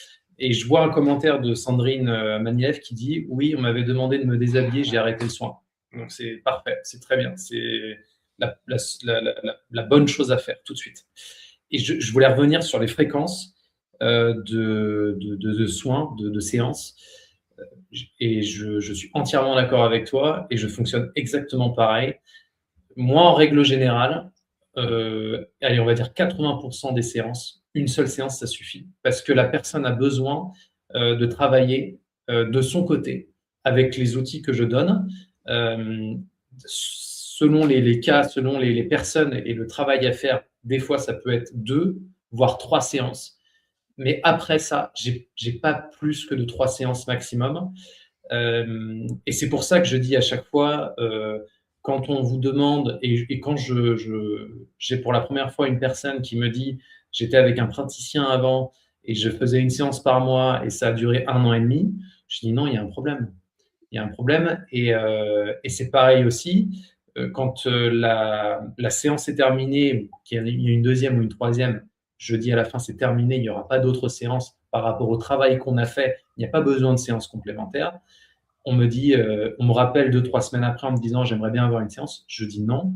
Et je vois un commentaire de Sandrine Maniev qui dit oui, on m'avait demandé de me déshabiller, j'ai arrêté le soin. Donc c'est parfait, c'est très bien, c'est la bonne chose à faire tout de suite. Et je voulais revenir sur les fréquences de soins, de séances. Et je suis entièrement d'accord avec toi et je fonctionne exactement pareil. Moi, en règle générale, allez, on va dire 80% des séances, une seule séance, ça suffit. Parce que la personne a besoin de travailler de son côté avec les outils que je donne. Selon les cas, selon les personnes et le travail à faire, des fois, ça peut être 2, voire 3 séances. Mais après ça, j'ai pas plus que de 3 séances maximum. Et c'est pour ça que je dis à chaque fois, quand on vous demande, et quand j'ai pour la première fois une personne qui me dit, j'étais avec un praticien avant et je faisais une séance par mois et ça a duré 1 an et demi, je dis non, il y a un problème. Il y a un problème. Et c'est pareil aussi, quand la séance est terminée, qu'il y a une deuxième ou une troisième, je dis à la fin, c'est terminé, il n'y aura pas d'autres séances par rapport au travail qu'on a fait, il n'y a pas besoin de séances complémentaires. On me dit, on me rappelle 2, 3 semaines après en me disant j'aimerais bien avoir une séance. Je dis non,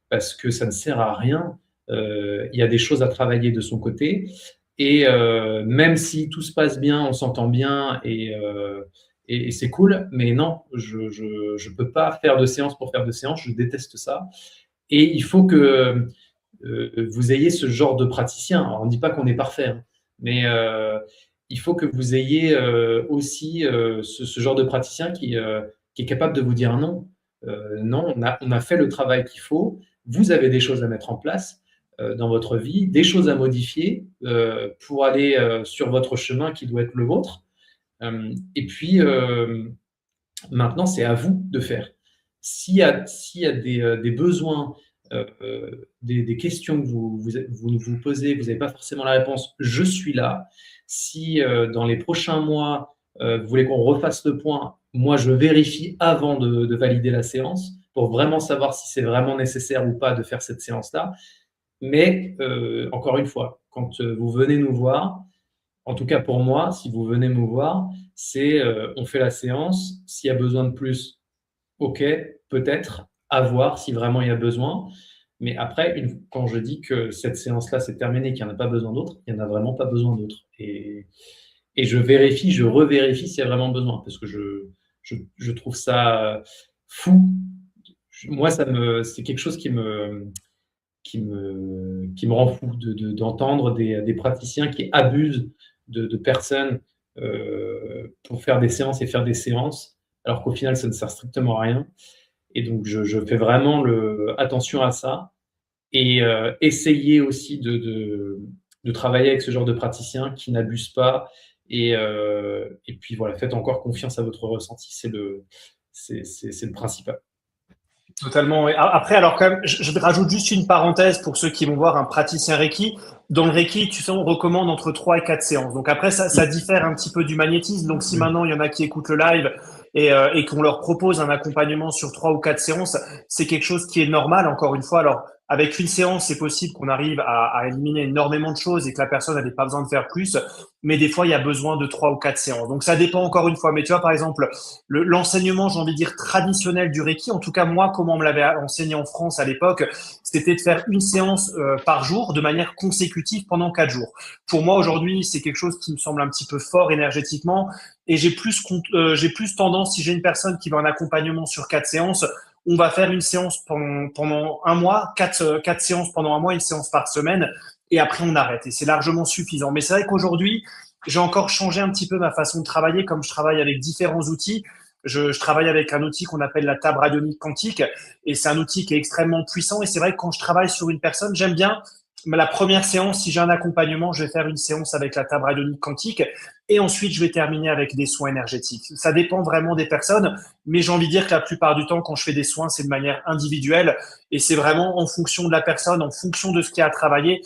parce que ça ne sert à rien. Il y a des choses à travailler de son côté. Et même si tout se passe bien, on s'entend bien et c'est cool, mais non, je peux pas faire de séance pour faire de séance, je déteste ça. Et il faut que vous ayez ce genre de praticien. Alors, on ne dit pas qu'on est parfait, hein, mais il faut que vous ayez aussi ce genre de praticien qui est capable de vous dire non. Non, on a fait le travail qu'il faut. Vous avez des choses à mettre en place dans votre vie, des choses à modifier, pour aller sur votre chemin qui doit être le vôtre. Et puis, maintenant, c'est à vous de faire. S'il y a des besoins, des questions que vous posez, vous n'avez pas forcément la réponse, je suis là. Si dans les prochains mois, vous voulez qu'on refasse le point, moi, je vérifie avant de valider la séance pour vraiment savoir si c'est vraiment nécessaire ou pas de faire cette séance-là. Mais encore une fois, quand vous venez nous voir, en tout cas pour moi, si vous venez me voir, c'est on fait la séance. S'il y a besoin de plus, ok, peut-être, à voir si vraiment il y a besoin. Mais après, quand je dis que cette séance-là, c'est terminé, qu'il n'y en a pas besoin d'autres, il n'y en a vraiment pas besoin d'autres. Et je vérifie, je revérifie s'il y a vraiment besoin, parce que je trouve ça fou. Moi, c'est quelque chose qui me rend fou d'entendre des praticiens qui abusent de personnes pour faire des séances et faire des séances, alors qu'au final, ça ne sert strictement à rien. Et donc, je fais vraiment attention à ça et essayer aussi de travailler avec ce genre de praticiens qui n'abusent pas. Et puis voilà, faites encore confiance à votre ressenti, c'est le principal. Totalement. Oui. Après, alors quand même, je rajoute juste une parenthèse pour ceux qui vont voir un praticien Reiki. Dans le Reiki, tu sais, on recommande entre 3 et 4 séances. Donc après, ça diffère un petit peu du magnétisme. Donc si maintenant il y en a qui écoutent le live et qu'on leur propose un accompagnement sur 3 ou 4 séances, c'est quelque chose qui est normal. Encore une fois, alors avec une séance, c'est possible qu'on arrive à éliminer énormément de choses et que la personne n'avait pas besoin de faire plus. Mais des fois, il y a besoin de 3 ou 4 séances. Donc ça dépend encore une fois. Mais tu vois, par exemple, l'enseignement, j'ai envie de dire, traditionnel du Reiki, en tout cas moi, comment on me l'avait enseigné en France à l'époque, c'était de faire une séance par jour de manière consécutive pendant 4 jours. Pour moi, aujourd'hui, c'est quelque chose qui me semble un petit peu fort énergétiquement et j'ai plus tendance, si j'ai une personne qui veut un accompagnement sur 4 séances, on va faire une séance pendant un mois, 4 séances pendant un mois, une séance par semaine, et après on arrête. Et c'est largement suffisant. Mais c'est vrai qu'aujourd'hui, j'ai encore changé un petit peu ma façon de travailler, comme je travaille avec différents outils. Je travaille avec un outil qu'on appelle la table radionique quantique, et c'est un outil qui est extrêmement puissant. Et c'est vrai que quand je travaille sur une personne, j'aime bien la première séance, si j'ai un accompagnement, je vais faire une séance avec la table radionique quantique et ensuite je vais terminer avec des soins énergétiques. Ça dépend vraiment des personnes, mais j'ai envie de dire que la plupart du temps, quand je fais des soins, c'est de manière individuelle et c'est vraiment en fonction de la personne, en fonction de ce qu'il y a à travailler.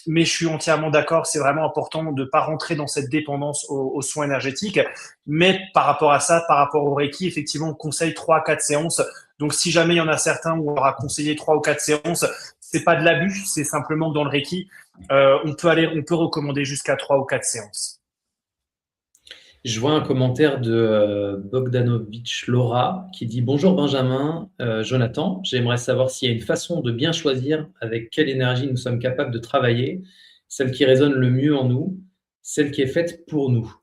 Mais je suis entièrement d'accord, c'est vraiment important de ne pas rentrer dans cette dépendance aux soins énergétiques. Mais par rapport à ça, par rapport au Reiki, effectivement, on conseille 3 à 4 séances. Donc si jamais il y en a certains où on aura conseillé 3 ou 4 séances, c'est pas de l'abus, c'est simplement que dans le Reiki, on peut recommander jusqu'à 3 ou 4 séances. Je vois un commentaire de Bogdanovich Laura qui dit: Bonjour Benjamin, Jonathan, j'aimerais savoir s'il y a une façon de bien choisir avec quelle énergie nous sommes capables de travailler, celle qui résonne le mieux en nous, celle qui est faite pour nous.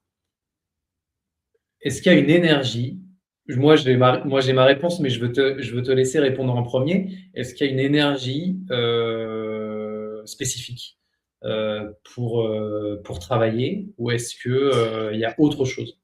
Est-ce qu'il y a une énergie? Moi, j'ai ma réponse, mais je veux te laisser répondre en premier. Est-ce qu'il y a une énergie spécifique pour travailler, ou est-ce que il y a autre chose?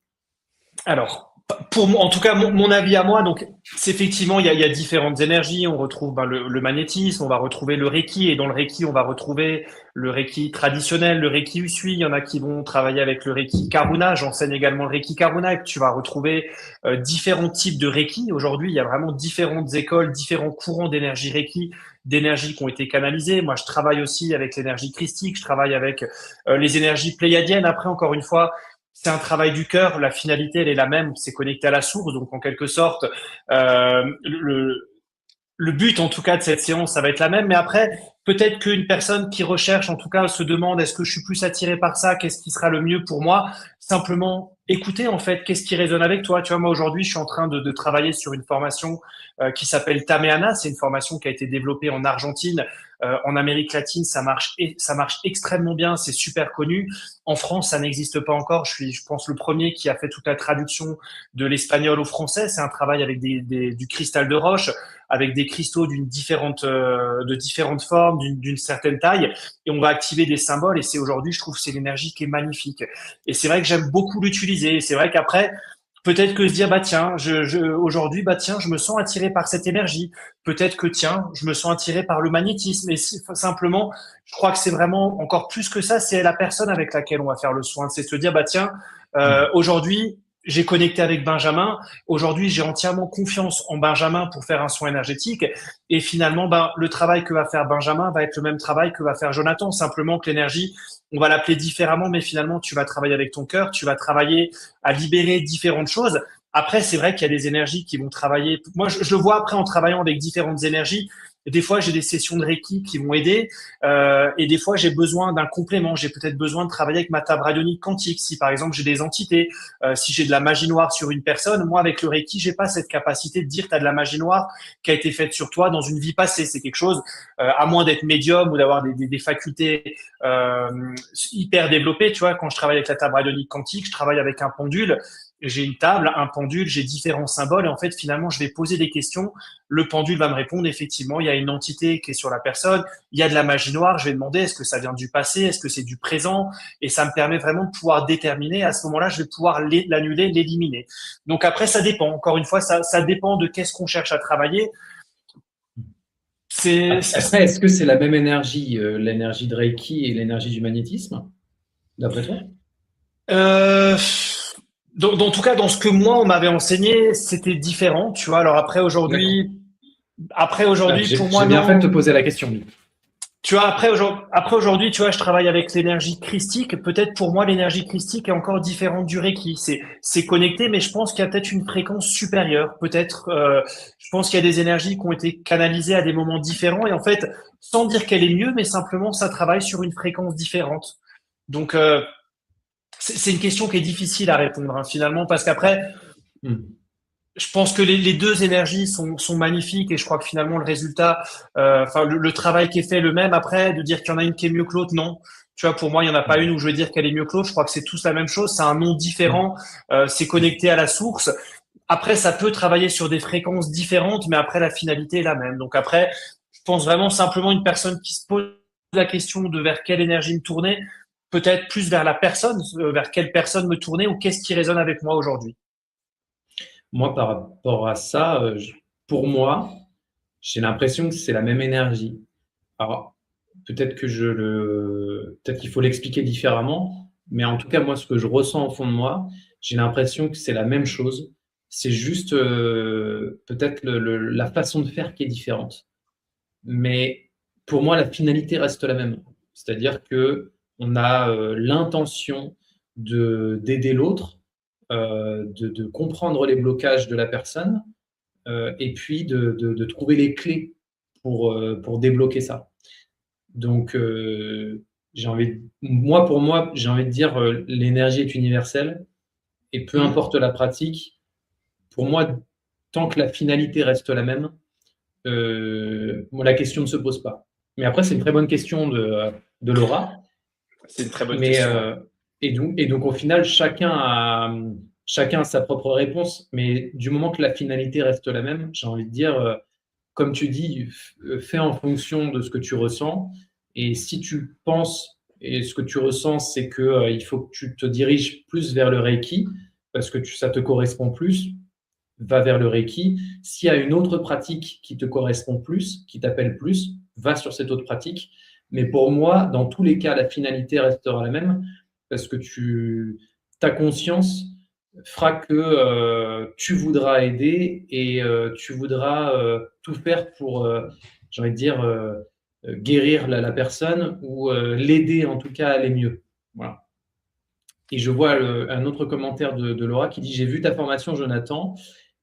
Alors, pour moi, en tout cas, mon avis à moi, donc, c'est effectivement, il y a différentes énergies. On retrouve le magnétisme, on va retrouver le Reiki, et dans le Reiki, on va retrouver le Reiki traditionnel, le Reiki Usui. Il y en a qui vont travailler avec le Reiki Karuna. J'enseigne également le Reiki Karuna, et tu vas retrouver différents types de Reiki. Aujourd'hui, il y a vraiment différentes écoles, différents courants d'énergie Reiki, d'énergie qui ont été canalisées. Moi, je travaille aussi avec l'énergie christique, je travaille avec les énergies pléiadiennes. Après, encore une fois, c'est un travail du cœur. La finalité, elle est la même. C'est connecté à la source. Donc, en quelque sorte, le but, en tout cas, de cette séance, ça va être la même. Mais après, peut-être qu'une personne qui recherche, en tout cas, se demande, est-ce que je suis plus attiré par ça? Qu'est-ce qui sera le mieux pour moi? Simplement écouter, en fait, qu'est-ce qui résonne avec toi? Tu vois, moi, aujourd'hui, je suis en train de travailler sur une formation qui s'appelle Tameana. C'est une formation qui a été développée en Argentine. En Amérique latine, ça marche extrêmement bien. C'est super connu. En France, ça n'existe pas encore. Je pense, le premier qui a fait toute la traduction de l'espagnol au français. C'est un travail avec du cristal de roche, avec des cristaux de différentes formes, d'une certaine taille, et on va activer des symboles. Et c'est aujourd'hui, je trouve, c'est l'énergie qui est magnifique. Et c'est vrai que j'aime beaucoup l'utiliser. Et c'est vrai qu'après, Peut-être que se dire, bah tiens, aujourd'hui, bah tiens, je me sens attiré par cette énergie. Peut-être que tiens, je me sens attiré par le magnétisme. Et simplement, je crois que c'est vraiment encore plus que ça, c'est la personne avec laquelle on va faire le soin. C'est se dire, bah tiens, aujourd'hui, j'ai connecté avec Benjamin. Aujourd'hui, j'ai entièrement confiance en Benjamin pour faire un soin énergétique. Et finalement, ben, le travail que va faire Benjamin va être le même travail que va faire Jonathan. Simplement que l'énergie, on va l'appeler différemment, mais finalement, tu vas travailler avec ton cœur, tu vas travailler à libérer différentes choses. Après, c'est vrai qu'il y a des énergies qui vont travailler. Moi, je le vois après en travaillant avec différentes énergies. Des fois, j'ai des sessions de Reiki qui vont aider, et des fois, j'ai besoin d'un complément. J'ai peut-être besoin de travailler avec ma table radionique quantique. Si par exemple, j'ai des entités, si j'ai de la magie noire sur une personne, moi, avec le Reiki, j'ai pas cette capacité de dire tu as de la magie noire qui a été faite sur toi dans une vie passée. C'est quelque chose, à moins d'être médium ou d'avoir des facultés hyper développées. Tu vois, quand je travaille avec la table radionique quantique, je travaille avec un pendule. J'ai une table, un pendule, j'ai différents symboles et en fait finalement je vais poser des questions. Le pendule va me répondre effectivement, il y a une entité qui est sur la personne, il y a de la magie noire. Je vais demander est-ce que ça vient du passé, est-ce que c'est du présent et ça me permet vraiment de pouvoir déterminer. À ce moment-là, je vais pouvoir l'annuler, l'éliminer. Donc après ça dépend. Encore une fois, ça dépend de qu'est-ce qu'on cherche à travailler. Après, est-ce que c'est la même énergie, l'énergie de Reiki et l'énergie du magnétisme, d'après toi? Dans tout cas, dans ce que moi on m'avait enseigné, c'était différent, tu vois. Alors D'accord. après aujourd'hui, pour moi J'ai bien fait de te non. poser la question. Tu vois, après aujourd'hui, tu vois, je travaille avec l'énergie christique. Peut-être pour moi, l'énergie christique est encore différente du Reiki. C'est connecté, mais je pense qu'il y a peut-être une fréquence supérieure. Peut-être, je pense qu'il y a des énergies qui ont été canalisées à des moments différents. Et en fait, sans dire qu'elle est mieux, mais simplement, ça travaille sur une fréquence différente. Donc, c'est une question qui est difficile à répondre, hein, finalement, parce qu'après, je pense que les deux énergies sont magnifiques et je crois que finalement le résultat, enfin le travail qui est fait est le même. Après, de dire qu'il y en a une qui est mieux que l'autre, non. Tu vois, pour moi, il n'y en a pas une où je vais dire qu'elle est mieux que l'autre. Je crois que c'est tous la même chose. C'est un nom différent. C'est connecté à la source. Après, ça peut travailler sur des fréquences différentes, mais après, la finalité est la même. Donc après, je pense vraiment simplement une personne qui se pose la question de vers quelle énergie me tourner, peut-être plus vers la personne, vers quelle personne me tourner ou qu'est-ce qui résonne avec moi aujourd'hui. Moi, par rapport à ça, pour moi, j'ai l'impression que c'est la même énergie. Alors, peut-être qu'il faut l'expliquer différemment, mais en tout cas, moi, ce que je ressens au fond de moi, j'ai l'impression que c'est la même chose. C'est juste peut-être la façon de faire qui est différente. Mais pour moi, la finalité reste la même. C'est-à-dire que on a l'intention d'aider l'autre, de comprendre les blocages de la personne, et puis de trouver les clés pour débloquer ça. Donc, pour moi, j'ai envie de dire, l'énergie est universelle et peu importe la pratique, pour moi, tant que la finalité reste la même, bon, la question ne se pose pas. Mais après, c'est une très bonne question de Laura. C'est une très bonne Mais, question, ouais. et donc, au final, chacun a sa propre réponse. Mais du moment que la finalité reste la même, j'ai envie de dire, comme tu dis, fais en fonction de ce que tu ressens. Et si tu penses, et ce que tu ressens, c'est que, il faut que tu te diriges plus vers le Reiki, parce que ça te correspond plus, va vers le Reiki. S'il y a une autre pratique qui te correspond plus, qui t'appelle plus, va sur cette autre pratique. Mais pour moi, dans tous les cas, la finalité restera la même parce que ta conscience fera que tu voudras aider et tu voudras tout faire pour, j'ai envie de dire, guérir la personne ou l'aider en tout cas à aller mieux. Voilà. Et je vois un autre commentaire de Laura qui dit: J'ai vu ta formation, Jonathan,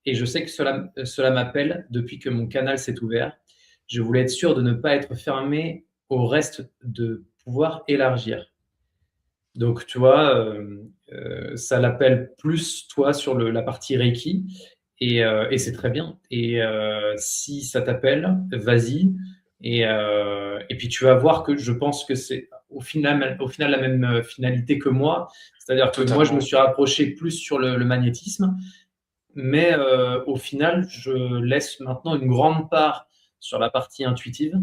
et je sais que cela m'appelle depuis que mon canal s'est ouvert. Je voulais être sûr de ne pas être fermé au reste, de pouvoir élargir. Donc, tu vois, ça l'appelle plus, toi, sur la partie Reiki, et c'est très bien. Et si ça t'appelle, vas-y. Et puis, tu vas voir que je pense que c'est au final la même finalité que moi. C'est-à-dire que moi, je me Totalement. suis rapproché plus sur le magnétisme, mais au final, je laisse maintenant une grande part sur la partie intuitive.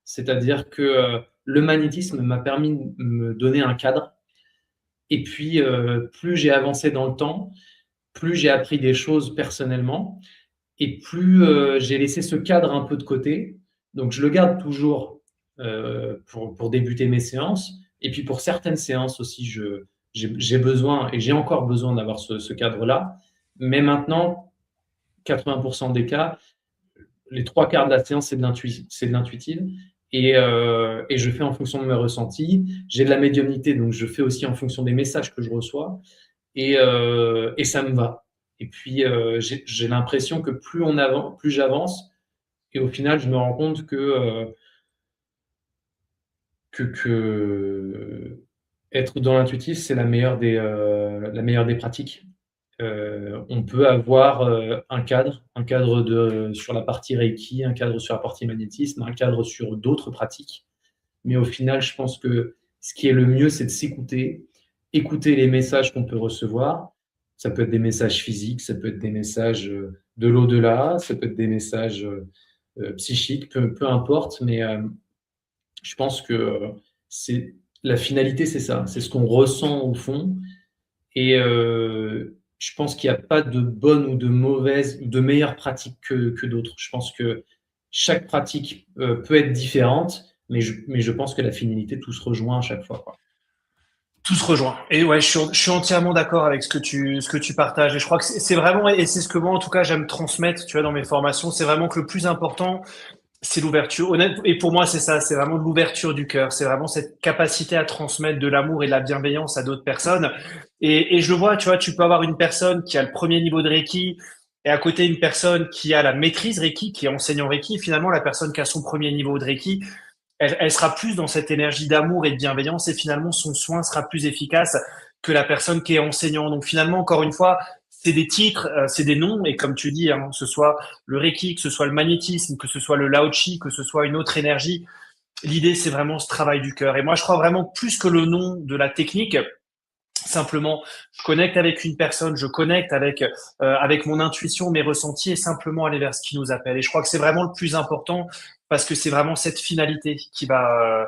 C'est-à-dire que le magnétisme m'a permis de me donner un cadre. Et puis, plus j'ai avancé dans le temps, plus j'ai appris des choses personnellement et plus j'ai laissé ce cadre un peu de côté. Donc, je le garde toujours pour débuter mes séances. Et puis, pour certaines séances aussi, j'ai besoin et j'ai encore besoin d'avoir ce cadre-là. Mais maintenant, 80% des cas, les trois quarts de la séance, c'est de l'intuitive. Et je fais en fonction de mes ressentis. J'ai de la médiumnité, donc je fais aussi en fonction des messages que je reçois. Et ça me va. Et puis, j'ai l'impression que plus j'avance, et au final, je me rends compte que être dans l'intuitif, c'est la meilleure des pratiques. On peut avoir un cadre sur la partie Reiki, un cadre sur la partie magnétisme, un cadre sur d'autres pratiques. Mais au final, je pense que ce qui est le mieux, c'est de s'écouter, écouter les messages qu'on peut recevoir. Ça peut être des messages physiques, ça peut être des messages de l'au-delà, ça peut être des messages psychiques, peu importe. Mais je pense que la finalité, c'est ça. C'est ce qu'on ressent au fond. Et je pense qu'il n'y a pas de bonne ou de mauvaise ou de meilleure pratique que d'autres. Je pense que chaque pratique peut être différente, mais je pense que la finalité, tout se rejoint à chaque fois, quoi. Tout se rejoint. Et ouais, je suis entièrement d'accord avec ce que tu partages. Et je crois que c'est vraiment, et c'est ce que moi, en tout cas, j'aime transmettre, tu vois, dans mes formations, c'est vraiment que le plus important, c'est l'ouverture. Honnête, et pour moi, c'est ça, c'est vraiment l'ouverture du cœur. C'est vraiment cette capacité à transmettre de l'amour et de la bienveillance à d'autres personnes. Et je le vois, tu vois, tu peux avoir une personne qui a le premier niveau de Reiki et à côté une personne qui a la maîtrise Reiki, qui est enseignant Reiki. Et finalement, la personne qui a son premier niveau de Reiki, elle sera plus dans cette énergie d'amour et de bienveillance et finalement son soin sera plus efficace que la personne qui est enseignant. Donc finalement, encore une fois, c'est des titres, c'est des noms et comme tu dis, hein, que ce soit le Reiki, que ce soit le magnétisme, que ce soit le Lao Chi, que ce soit une autre énergie, l'idée c'est vraiment ce travail du cœur. Et moi, je crois vraiment plus que le nom de la technique. Simplement, je connecte avec une personne, je connecte avec mon intuition, mes ressentis et simplement aller vers ce qui nous appelle. Et je crois que c'est vraiment le plus important parce que c'est vraiment cette finalité qui va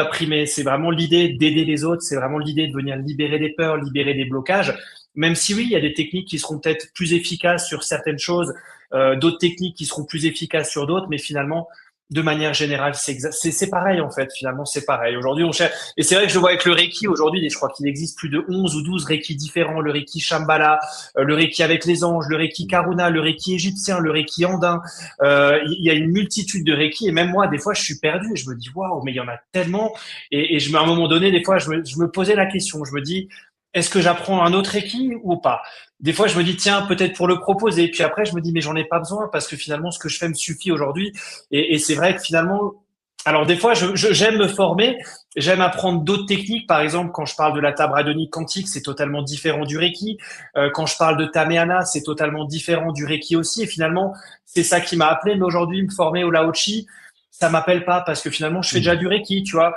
primer. C'est vraiment l'idée d'aider les autres, c'est vraiment l'idée de venir libérer des peurs, libérer des blocages. Même si oui, il y a des techniques qui seront peut-être plus efficaces sur certaines choses, d'autres techniques qui seront plus efficaces sur d'autres, mais finalement, de manière générale, c'est pareil en fait. Finalement, c'est pareil. Aujourd'hui, on cherche. Et c'est vrai que je le vois avec le Reiki aujourd'hui. Je crois qu'il existe plus de 11 ou 12 Reiki différents. Le Reiki Shambhala, le Reiki avec les anges, le Reiki Karuna, le Reiki égyptien, le Reiki andin. Il y a une multitude de Reiki. Et même moi, des fois, je suis perdu. Et je me dis, waouh, mais il y en a tellement. À un moment donné, des fois, je me posais la question. Je me dis, est-ce que j'apprends un autre Reiki ou pas? Des fois, je me dis, tiens, peut-être pour le proposer. Puis après, je me dis, mais j'en ai pas besoin parce que finalement, ce que je fais me suffit aujourd'hui. Et c'est vrai que finalement, alors des fois, j'aime me former, j'aime apprendre d'autres techniques. Par exemple, quand je parle de la table radionique quantique, c'est totalement différent du Reiki. Quand je parle de Tameana, c'est totalement différent du Reiki aussi. Et finalement, c'est ça qui m'a appelé. Mais aujourd'hui, me former au Lao Chi, ça m'appelle pas parce que finalement, je fais déjà du Reiki, tu vois.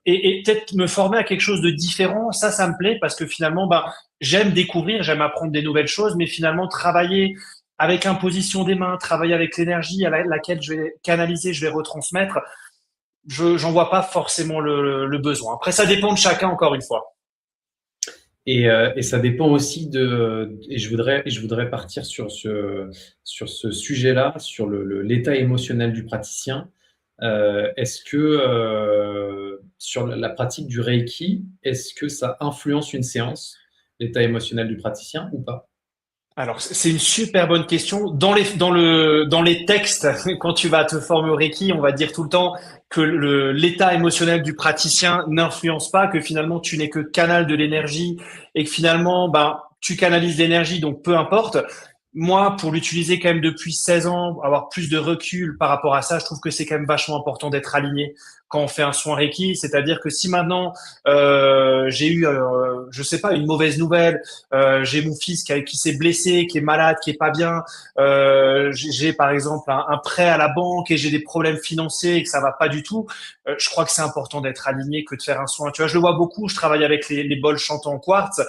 Et peut-être me former à quelque chose de différent, ça me plaît parce que finalement, ben, j'aime découvrir, j'aime apprendre des nouvelles choses, mais finalement, travailler avec l'imposition des mains, travailler avec l'énergie à laquelle je vais canaliser, je vais retransmettre, j'en vois pas forcément le besoin. Après, ça dépend de chacun, encore une fois. Et ça dépend aussi et je voudrais partir sur ce sujet-là, sur l'état émotionnel du praticien. Est-ce que sur la pratique du Reiki, est-ce que ça influence une séance, l'état émotionnel du praticien ou pas? Alors, c'est une super bonne question. Dans les textes, quand tu vas te former au Reiki, on va dire tout le temps que l'état émotionnel du praticien n'influence pas, que finalement tu n'es que canal de l'énergie et que finalement, ben, tu canalises l'énergie, donc peu importe. Moi, pour l'utiliser quand même depuis 16 ans, avoir plus de recul par rapport à ça, je trouve que c'est quand même vachement important d'être aligné quand on fait un soin Reiki. C'est-à-dire que si maintenant j'ai eu, je sais pas, une mauvaise nouvelle, j'ai mon fils qui s'est blessé, qui est malade, qui est pas bien. J'ai par exemple un prêt à la banque et j'ai des problèmes financiers et que ça va pas du tout. Je crois que c'est important d'être aligné que de faire un soin. Tu vois, je le vois beaucoup. Je travaille avec les bols chantants en quartz.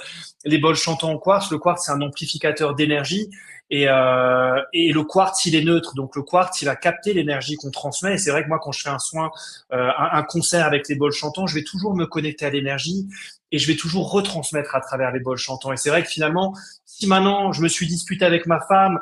Les bols chantants en quartz, le quartz c'est un amplificateur d'énergie. Et le quartz, il est neutre. Donc le quartz, il va capter l'énergie qu'on transmet. Et c'est vrai que moi, quand je fais un soin, un concert avec les bols chantants, je vais toujours me connecter à l'énergie et je vais toujours retransmettre à travers les bols chantants. Et c'est vrai que finalement, si maintenant je me suis disputé avec ma femme,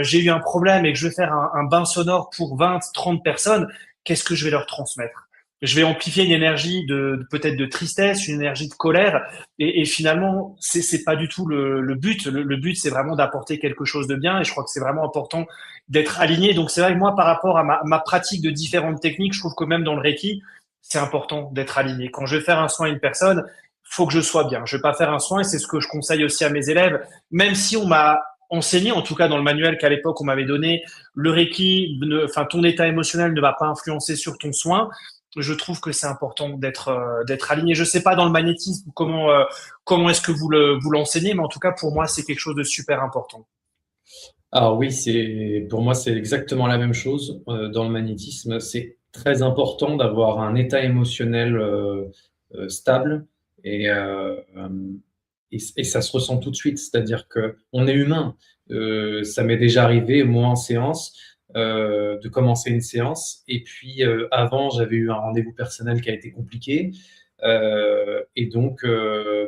j'ai eu un problème et que je vais faire un bain sonore pour 20, 30 personnes, qu'est-ce que je vais leur transmettre? Je vais amplifier une énergie peut-être de tristesse, une énergie de colère, et finalement, c'est pas du tout le but. Le but, c'est vraiment d'apporter quelque chose de bien, et je crois que c'est vraiment important d'être aligné. Donc c'est vrai que moi, par rapport à ma pratique de différentes techniques, je trouve que même dans le Reiki, c'est important d'être aligné. Quand je vais faire un soin à une personne, faut que je sois bien. Je vais pas faire un soin, et c'est ce que je conseille aussi à mes élèves, même si on m'a enseigné, en tout cas dans le manuel qu'à l'époque on m'avait donné, le Reiki, enfin ton état émotionnel ne va pas influencer sur ton soin. Je trouve que c'est important d'être aligné. Je sais pas dans le magnétisme comment est-ce que vous l'enseignez, mais en tout cas pour moi c'est quelque chose de super important. Alors oui, pour moi, c'est exactement la même chose. Dans le magnétisme, c'est très important d'avoir un état émotionnel stable et, euh, et ça se ressent tout de suite. C'est-à-dire que on est humain. Ça m'est déjà arrivé, moi en séance, de commencer une séance et puis avant, j'avais eu un rendez-vous personnel qui a été compliqué. Et donc,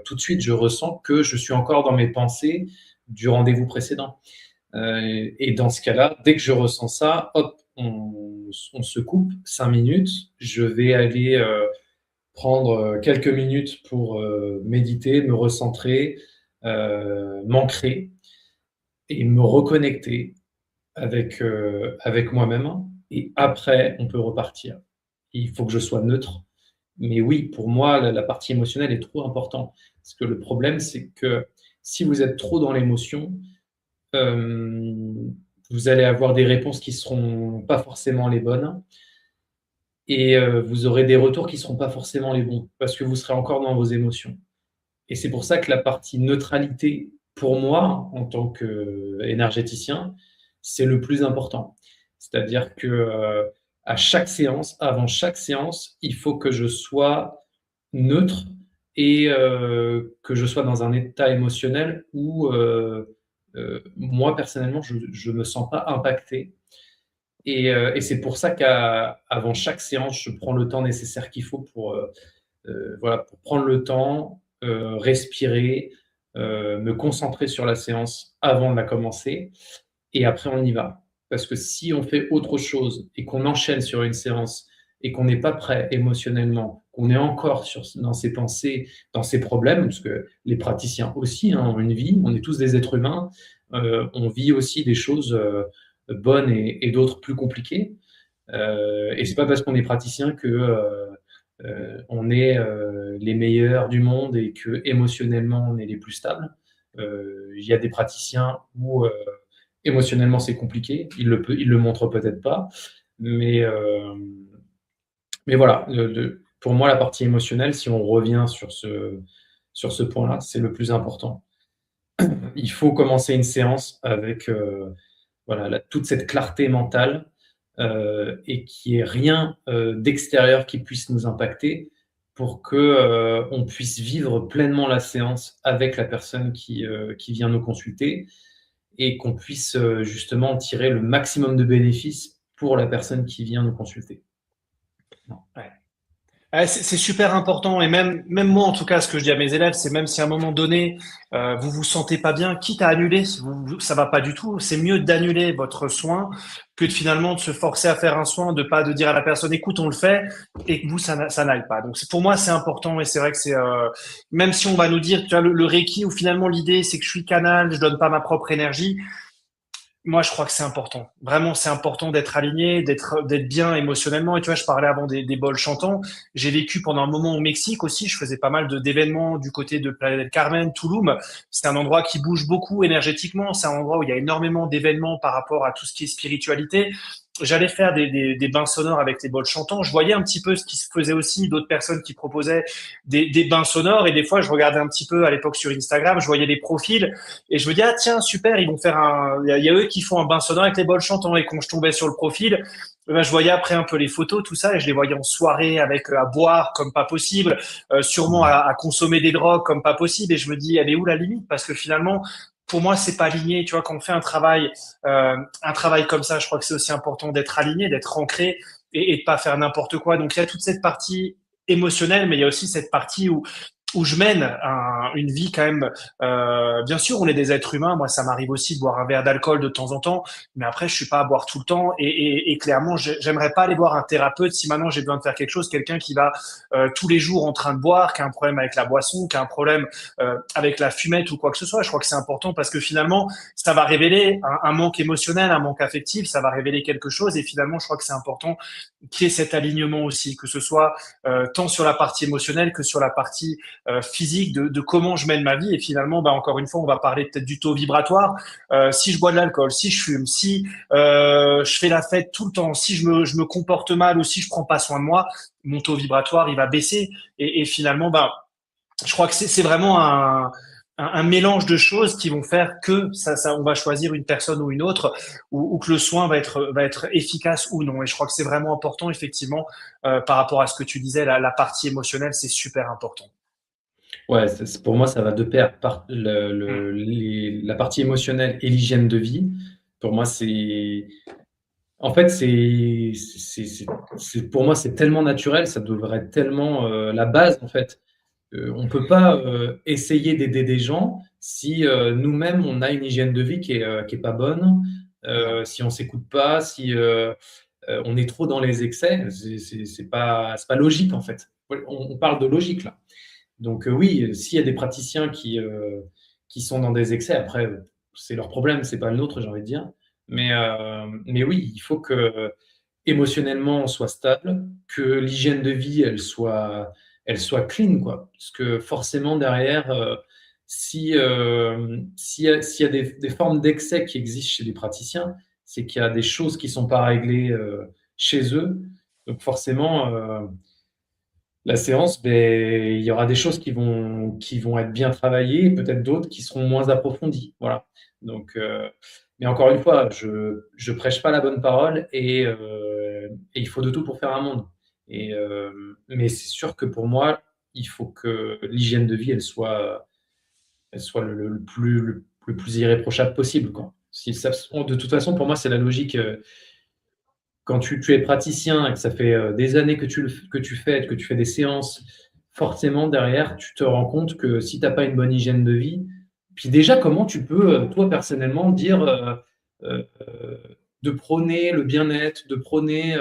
tout de suite, je ressens que je suis encore dans mes pensées du rendez-vous précédent. Et dans ce cas-là, dès que je ressens ça, hop, on se coupe 5 minutes. Je vais aller prendre quelques minutes pour méditer, me recentrer, m'ancrer et me reconnecter avec moi-même. Et après, on peut repartir. Il faut que je sois neutre. Mais oui, pour moi, la partie émotionnelle est trop importante. Parce que le problème, c'est que si vous êtes trop dans l'émotion, euh, vous allez avoir des réponses qui seront pas forcément les bonnes et vous aurez des retours qui seront pas forcément les bons parce que vous serez encore dans vos émotions. Et c'est pour ça que la partie neutralité, pour moi, en tant qu'énergéticien, c'est le plus important. C'est-à-dire que à chaque séance, avant chaque séance, il faut que je sois neutre et que je sois dans un état émotionnel où moi, personnellement, je me sens pas impacté. Et c'est pour ça qu'avant chaque séance, je prends le temps nécessaire qu'il faut voilà, pour prendre le temps, respirer, me concentrer sur la séance avant de la commencer. Et après, on y va. Parce que si on fait autre chose et qu'on enchaîne sur une séance et qu'on n'est pas prêt émotionnellement, qu'on est encore dans ses pensées, dans ses problèmes, parce que les praticiens aussi hein, ont une vie, on est tous des êtres humains, on vit aussi des choses bonnes et d'autres plus compliquées. Et c'est pas parce qu'on est praticien que on est les meilleurs du monde et que émotionnellement on est les plus stables. Il y a des praticiens où émotionnellement c'est compliqué, ils le montrent peut-être pas, mais mais voilà. Pour moi, la partie émotionnelle, si on revient sur ce point-là, c'est le plus important. Il faut commencer une séance avec voilà, toute cette clarté mentale et qu'il n'y ait rien d'extérieur qui puisse nous impacter pour que on puisse vivre pleinement la séance avec la personne qui vient nous consulter et qu'on puisse justement tirer le maximum de bénéfices pour la personne qui vient nous consulter. Ouais. C'est super important, et même moi en tout cas, ce que je dis à mes élèves, c'est même si à un moment donné vous vous sentez pas bien, quitte à annuler, si ça va pas du tout, c'est mieux d'annuler votre soin que de finalement de se forcer à faire un soin, de dire à la personne écoute on le fait et que vous ça n'aille pas. Donc pour moi c'est important, et c'est vrai que c'est même si on va nous dire tu vois le Reiki où finalement l'idée c'est que je suis canal, je donne pas ma propre énergie. Moi, je crois que c'est important. Vraiment, c'est important d'être aligné, d'être bien émotionnellement. Et tu vois, je parlais avant des bols chantants. J'ai vécu pendant un moment au Mexique aussi. Je faisais pas mal d'événements du côté de Playa del Carmen, Tulum. C'est un endroit qui bouge beaucoup énergétiquement. C'est un endroit où il y a énormément d'événements par rapport à tout ce qui est spiritualité. J'allais faire des bains sonores avec les bols chantants. Je voyais un petit peu ce qui se faisait aussi, d'autres personnes qui proposaient des bains sonores. Et des fois, je regardais un petit peu à l'époque sur Instagram, je voyais les profils. Et je me dis, ah tiens, super, ils vont faire il y a eux qui font un bain sonore avec les bols chantants. Et quand je tombais sur le profil, ben, je voyais après un peu les photos, tout ça, et je les voyais en soirée avec à boire comme pas possible, sûrement à consommer des drogues comme pas possible. Et je me dis, elle est où la limite? Parce que finalement, pour moi, c'est pas aligné. Tu vois, quand on fait un travail comme ça, je crois que c'est aussi important d'être aligné, d'être ancré et de pas faire n'importe quoi. Donc il y a toute cette partie émotionnelle, mais il y a aussi cette partie où où je mène une vie quand même. Bien sûr, on est des êtres humains. Moi, ça m'arrive aussi de boire un verre d'alcool de temps en temps, mais après, je suis pas à boire tout le temps. Et clairement, j'aimerais pas aller voir un thérapeute si maintenant j'ai besoin de faire quelque chose. Quelqu'un qui va tous les jours en train de boire, qui a un problème avec la boisson, qui a un problème avec la fumette ou quoi que ce soit. Je crois que c'est important parce que finalement, ça va révéler un manque émotionnel, un manque affectif. Ça va révéler quelque chose. Et finalement, je crois que c'est important qu'il y ait cet alignement aussi, que ce soit tant sur la partie émotionnelle que sur la partie physique de comment je mène ma vie. Et finalement, bah, encore une fois, on va parler peut-être du taux vibratoire. Si je bois de l'alcool, si je fume, si je fais la fête tout le temps, si je me comporte mal ou si je prends pas soin de moi, mon taux vibratoire, il va baisser. Et finalement, bah, je crois que c'est vraiment un mélange de choses qui vont faire que on va choisir une personne ou une autre, ou que le soin va être efficace ou non. Et je crois que c'est vraiment important, effectivement, par rapport à ce que tu disais, la partie émotionnelle, c'est super important. Ouais, pour moi, ça va de pair. Mm. La partie émotionnelle et l'hygiène de vie, pour moi, en fait, pour moi, c'est tellement naturel, ça devrait être tellement la base, en fait. On ne peut pas essayer d'aider des gens si nous-mêmes, on a une hygiène de vie qui est pas bonne, Non. si on ne s'écoute pas, si on est trop dans les excès. C'est pas logique, en fait. On parle de logique, là. Donc oui, s'il y a des praticiens qui sont dans des excès, après, c'est leur problème, c'est pas le nôtre, j'ai envie de dire. Mais oui, il faut que émotionnellement on soit stable, que l'hygiène de vie elle soit clean, quoi. Parce que forcément derrière, s'il y a des formes d'excès qui existent chez les praticiens, c'est qu'il y a des choses qui sont pas réglées chez eux. Donc forcément, la séance, ben, il y aura des choses qui vont être bien travaillées, et peut-être d'autres qui seront moins approfondies. Voilà. Donc, mais encore une fois, je prêche pas la bonne parole et il faut de tout pour faire un monde. Mais c'est sûr que pour moi, il faut que l'hygiène de vie, elle soit le plus irréprochable possible, quoi. De toute façon, pour moi, c'est la logique. Quand tu es praticien et que ça fait des années que tu fais des séances, forcément derrière, tu te rends compte que si tu n'as pas une bonne hygiène de vie, puis déjà, comment tu peux, toi personnellement, dire euh, euh, de prôner le bien-être, de prôner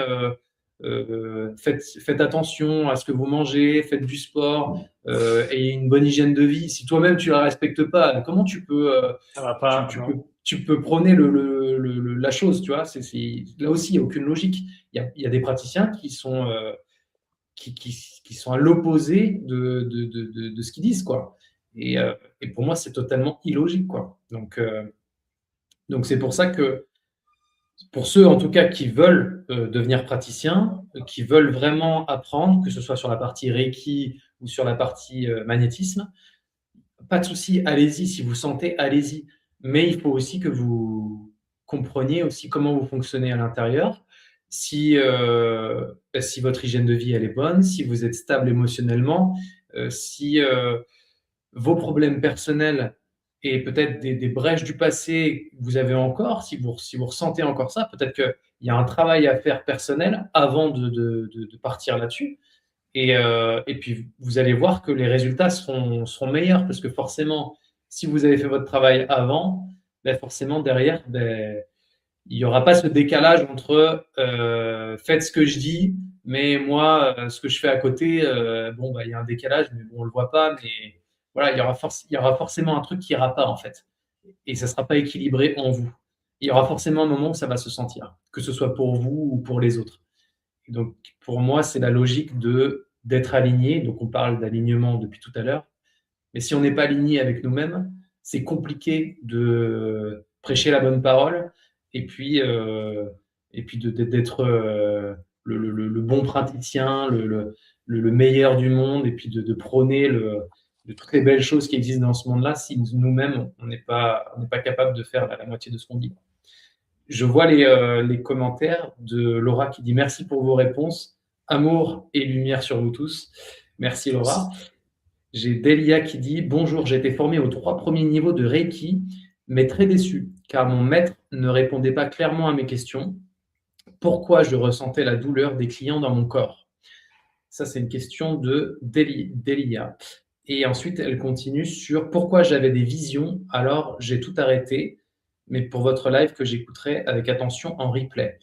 faites attention à ce que vous mangez, faites du sport et une bonne hygiène de vie. Si toi-même tu la respectes pas, comment tu peux Ça va tu, pas, tu peux, non. tu peux prôner la chose, tu vois. Là aussi, il n'y a aucune logique. Il y a des praticiens qui sont à l'opposé de ce qu'ils disent, quoi. Et pour moi, c'est totalement illogique, quoi. Donc c'est pour ça que, pour ceux en tout cas qui veulent devenir praticiens, qui veulent vraiment apprendre, que ce soit sur la partie Reiki ou sur la partie magnétisme, pas de souci, allez-y. Si vous sentez, allez-y. Mais il faut aussi que vous compreniez aussi comment vous fonctionnez à l'intérieur. Si votre hygiène de vie elle est bonne, si vous êtes stable émotionnellement, si vos problèmes personnels et peut-être des brèches du passé que vous avez encore, si vous ressentez encore ça, peut-être qu'il y a un travail à faire personnel avant de partir là-dessus. Et puis, vous allez voir que les résultats seront meilleurs parce que forcément, si vous avez fait votre travail avant, ben forcément, derrière, ben, il n'y aura pas ce décalage entre faites ce que je dis, mais moi, ce que je fais à côté, bon, ben, il y a un décalage, mais bon, on ne le voit pas. Mais voilà, il y aura forcément un truc qui ira pas, en fait. Et ça ne sera pas équilibré en vous. Il y aura forcément un moment où ça va se sentir, que ce soit pour vous ou pour les autres. Et donc, pour moi, c'est la logique d'être aligné. Donc, on parle d'alignement depuis tout à l'heure. Mais si on n'est pas aligné avec nous-mêmes, c'est compliqué de prêcher la bonne parole et puis d'être le bon praticien, le meilleur du monde, et puis de prôner de toutes les belles choses qui existent dans ce monde-là si nous-mêmes, on n'est pas capable de faire la moitié de ce qu'on dit. Je vois les commentaires de Laura qui dit merci pour vos réponses. Amour et lumière sur vous tous. Merci Laura. J'ai Delia qui dit bonjour, j'ai été formée aux 3 premiers niveaux de Reiki, mais très déçue car mon maître ne répondait pas clairement à mes questions. Pourquoi je ressentais la douleur des clients dans mon corps? Ça, c'est une question de Delia. Et ensuite, elle continue sur pourquoi j'avais des visions, alors j'ai tout arrêté, mais pour votre live que j'écouterai avec attention en replay.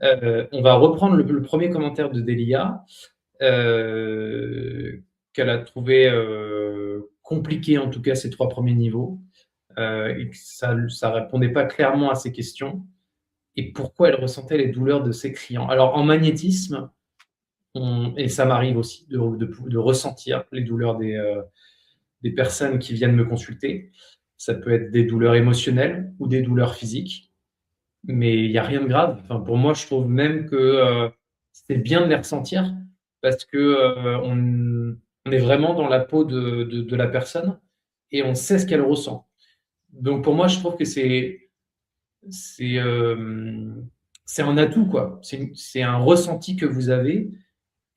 On va reprendre le premier commentaire de Delia, qu'elle a trouvé compliqué, en tout cas, ces 3 premiers niveaux, et que ça ne répondait pas clairement à ses questions, et pourquoi elle ressentait les douleurs de ses clients. Alors, en magnétisme, et ça m'arrive aussi de ressentir les douleurs des personnes qui viennent me consulter. Ça peut être des douleurs émotionnelles ou des douleurs physiques, mais il n'y a rien de grave. Enfin, pour moi, je trouve même que c'est bien de les ressentir parce que on est vraiment dans la peau de la personne et on sait ce qu'elle ressent. Donc pour moi, je trouve que c'est un atout, quoi. C'est un ressenti que vous avez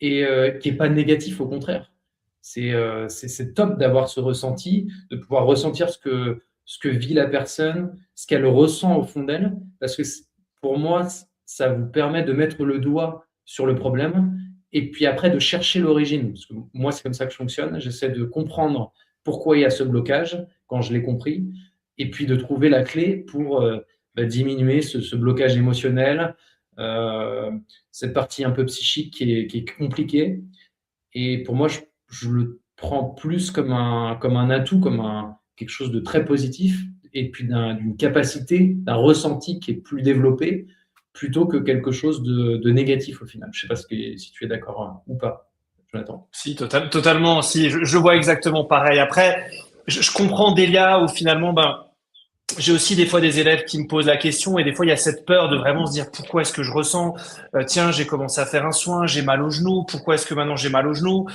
et qui n'est pas négatif, au contraire. C'est top d'avoir ce ressenti, de pouvoir ressentir ce que vit la personne, ce qu'elle ressent au fond d'elle, parce que pour moi, ça vous permet de mettre le doigt sur le problème et puis après de chercher l'origine. Parce que moi, c'est comme ça que je fonctionne. J'essaie de comprendre pourquoi il y a ce blocage quand je l'ai compris et puis de trouver la clé pour diminuer ce blocage émotionnel, cette partie un peu psychique qui est compliquée. Et pour moi, je le prends plus comme un atout, quelque chose de très positif, et puis d'une capacité, d'un ressenti qui est plus développé, plutôt que quelque chose de négatif au final. Je ne sais pas si tu es d'accord ou pas, Jonathan. Si, totalement. Si, je vois exactement pareil. Après, je comprends Delia où finalement, j'ai aussi des fois des élèves qui me posent la question et des fois il y a cette peur de vraiment se dire pourquoi est-ce que je ressens tiens, j'ai commencé à faire un soin, j'ai mal au genou, pourquoi est-ce que maintenant j'ai mal au genou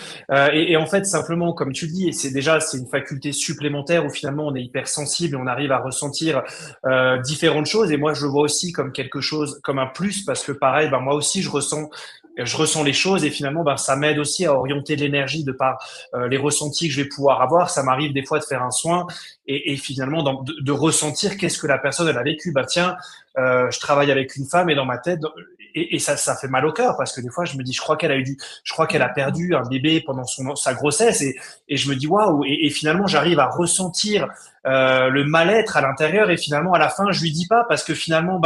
et en fait simplement comme tu dis, et c'est une faculté supplémentaire où finalement on est hyper sensible et on arrive à ressentir différentes choses et moi je le vois aussi comme quelque chose comme un plus parce que pareil moi aussi je ressens les choses et finalement ça m'aide aussi à orienter l'énergie de par les ressentis que je vais pouvoir avoir. Ça m'arrive des fois de faire un soin et finalement de ressentir qu'est-ce que la personne elle a vécu. Tiens, je travaille avec une femme et dans ma tête et ça fait mal au cœur parce que des fois je me dis je crois qu'elle a perdu un bébé pendant sa grossesse et je me dis waouh et finalement j'arrive à ressentir le mal-être à l'intérieur et finalement à la fin je lui dis pas parce que finalement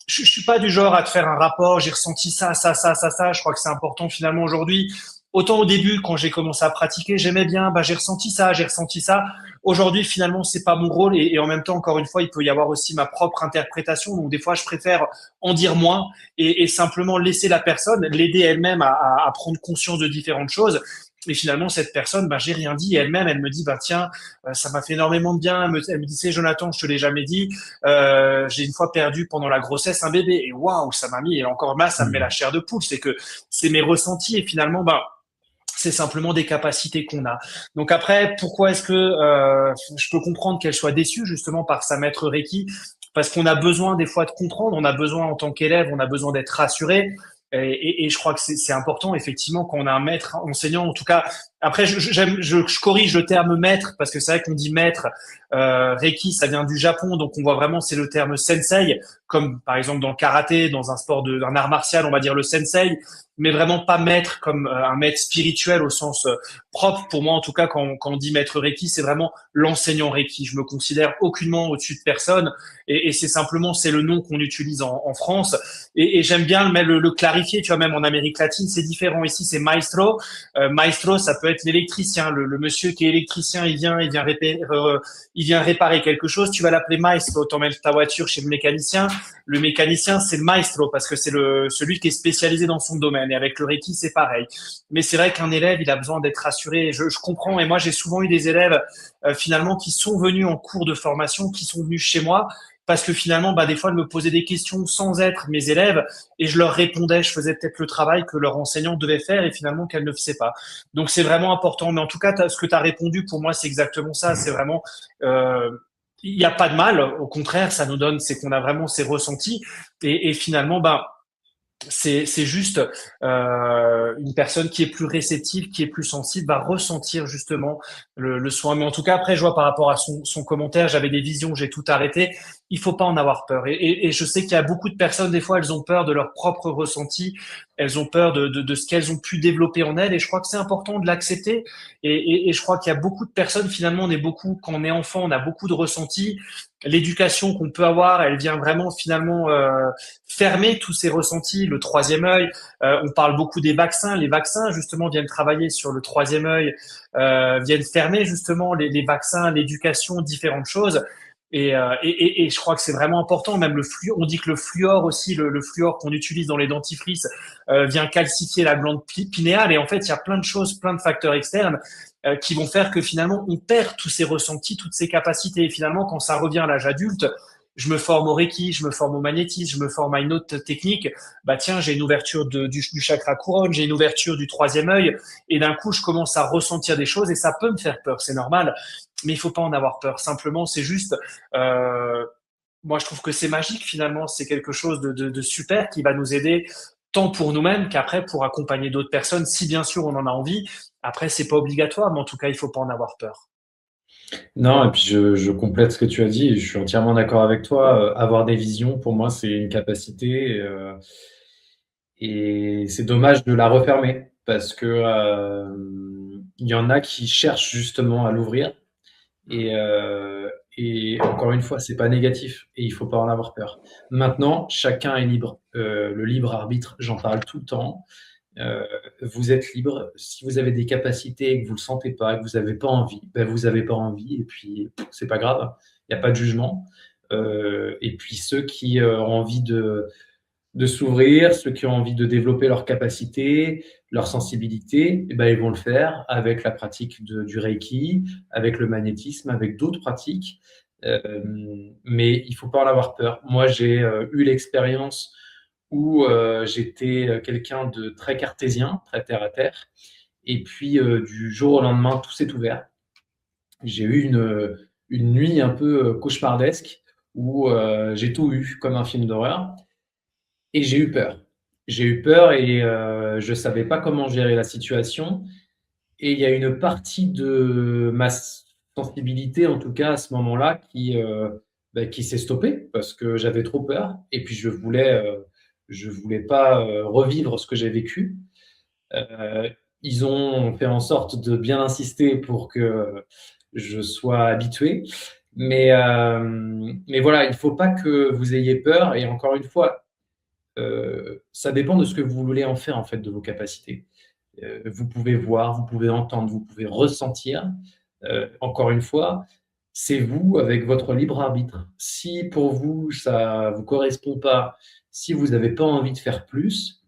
je suis pas du genre à te faire un rapport, j'ai ressenti ça, ça, ça, ça, ça. Je crois que c'est important finalement aujourd'hui. Autant au début, quand j'ai commencé à pratiquer, j'aimais bien, j'ai ressenti ça, j'ai ressenti ça. Aujourd'hui, finalement, c'est pas mon rôle et en même temps, encore une fois, il peut y avoir aussi ma propre interprétation. Donc, des fois, je préfère en dire moins et simplement laisser la personne, l'aider elle-même à prendre conscience de différentes choses. Et finalement, cette personne, j'ai rien dit. Et elle-même, elle me dit, tiens, ça m'a fait énormément de bien. Elle me dit, c'est Jonathan, je te l'ai jamais dit. J'ai une fois perdu pendant la grossesse un bébé. Et waouh, ça m'a mis, et encore là, ça me met la chair de poule. C'est que c'est mes ressentis. Et finalement, c'est simplement des capacités qu'on a. Donc après, pourquoi est-ce que je peux comprendre qu'elle soit déçue justement par sa maître Reiki? Parce qu'on a besoin des fois de comprendre, on a besoin en tant qu'élève, on a besoin d'être rassuré. Et je crois que c'est important effectivement quand on a un maître enseignant. En tout cas, après je corrige le terme maître parce que c'est vrai qu'on dit maître. Reiki, ça vient du Japon, donc on voit vraiment c'est le terme sensei, comme par exemple dans le karaté, dans un sport d'un art martial, on va dire le sensei, mais vraiment pas maître comme un maître spirituel au sens propre. Pour moi, en tout cas, quand on dit maître Reiki, c'est vraiment l'enseignant Reiki. Je me considère aucunement au-dessus de personne, et c'est simplement c'est le nom qu'on utilise en France. Et j'aime bien le clarifier. Tu vois, même en Amérique latine, c'est différent. Ici, c'est maestro. Maestro, ça peut être l'électricien, le monsieur qui est électricien. Il vient réparer quelque chose. Tu vas l'appeler maestro. T'emmènes ta voiture chez le mécanicien. Le mécanicien, c'est le maestro parce que c'est celui qui est spécialisé dans son domaine. Et avec le Reiki, c'est pareil. Mais c'est vrai qu'un élève, il a besoin d'être rassuré. Je comprends. Et moi, j'ai souvent eu des élèves finalement qui sont venus en cours de formation, qui sont venus chez moi parce que finalement, des fois, ils me posaient des questions sans être mes élèves et je leur répondais. Je faisais peut-être le travail que leur enseignant devait faire et finalement qu'elle ne faisait pas. Donc, c'est vraiment important. Mais en tout cas, ce que tu as répondu, pour moi, c'est exactement ça. C'est vraiment... il n'y a pas de mal, au contraire, ça nous donne, c'est qu'on a vraiment ces ressentis et finalement, c'est juste une personne qui est plus réceptive, qui est plus sensible, va ressentir justement le soin. Mais en tout cas, après, je vois par rapport à son commentaire, j'avais des visions, j'ai tout arrêté. Il faut pas en avoir peur. Et je sais qu'il y a beaucoup de personnes, des fois, elles ont peur de leur propre ressenti. elles ont peur de ce qu'elles ont pu développer en elles. Et je crois que c'est important de l'accepter. Et je crois qu'il y a beaucoup de personnes, finalement, quand on est enfant, on a beaucoup de ressentis. L'éducation qu'on peut avoir, elle vient vraiment finalement fermer tous ces ressentis, le troisième œil. On parle beaucoup des vaccins. Les vaccins, justement, viennent travailler sur le troisième œil, viennent fermer justement les vaccins, l'éducation, différentes choses. Et je crois que c'est vraiment important. Même le fluor, on dit que le fluor aussi, le fluor qu'on utilise dans les dentifrices, vient calcifier la glande pinéale. Et en fait, il y a plein de choses, plein de facteurs externes qui vont faire que finalement, on perd tous ces ressentis, toutes ces capacités. Et finalement, quand ça revient à l'âge adulte, je me forme au Reiki, je me forme au magnétisme, je me forme à une autre technique. Bah tiens, j'ai une ouverture du chakra couronne, j'ai une ouverture du troisième œil, et d'un coup, je commence à ressentir des choses et ça peut me faire peur, c'est normal. Mais il faut pas en avoir peur. Simplement, c'est juste, euh, moi, je trouve que c'est magique finalement. C'est quelque chose de super qui va nous aider tant pour nous-mêmes qu'après pour accompagner d'autres personnes, si bien sûr on en a envie. Après, c'est pas obligatoire, mais en tout cas, il faut pas en avoir peur. Non, et puis je complète ce que tu as dit, et je suis entièrement d'accord avec toi. Avoir des visions, pour moi, c'est une capacité, et c'est dommage de la refermer parce que il y en a qui cherchent justement à l'ouvrir, et, encore une fois, c'est pas négatif et il faut pas en avoir peur. Maintenant, chacun est libre. Le libre arbitre, j'en parle tout le temps. Euh, vous êtes libre. Si vous avez des capacités et que vous le sentez pas, et que vous n'avez pas envie, ben vous n'avez pas envie et puis c'est pas grave. Il n'y a pas de jugement. Et puis ceux qui ont envie de s'ouvrir, ceux qui ont envie de développer leurs capacités, leur sensibilité, eh ben, ils vont le faire avec la pratique du Reiki, avec le magnétisme, avec d'autres pratiques. Mais il faut pas en avoir peur. Moi, j'ai eu l'expérience où j'étais quelqu'un de très cartésien, très terre à terre. Et puis, du jour au lendemain, tout s'est ouvert. J'ai eu une nuit un peu cauchemardesque où j'ai tout eu comme un film d'horreur. Et j'ai eu peur. J'ai eu peur et je savais pas comment gérer la situation. Et il y a une partie de ma sensibilité, en tout cas à ce moment-là, qui s'est stoppée parce que j'avais trop peur. Et puis je voulais pas revivre ce que j'ai vécu. Euh, Ils ont fait en sorte de bien insister pour que je sois habitué. Mais voilà, il faut pas que vous ayez peur. Et encore une fois, ça dépend de ce que vous voulez en faire en fait de vos capacités. Vous pouvez voir, vous pouvez entendre, vous pouvez ressentir. Encore une fois, c'est vous avec votre libre arbitre. Si pour vous ça vous correspond pas, si vous n'avez pas envie de faire plus,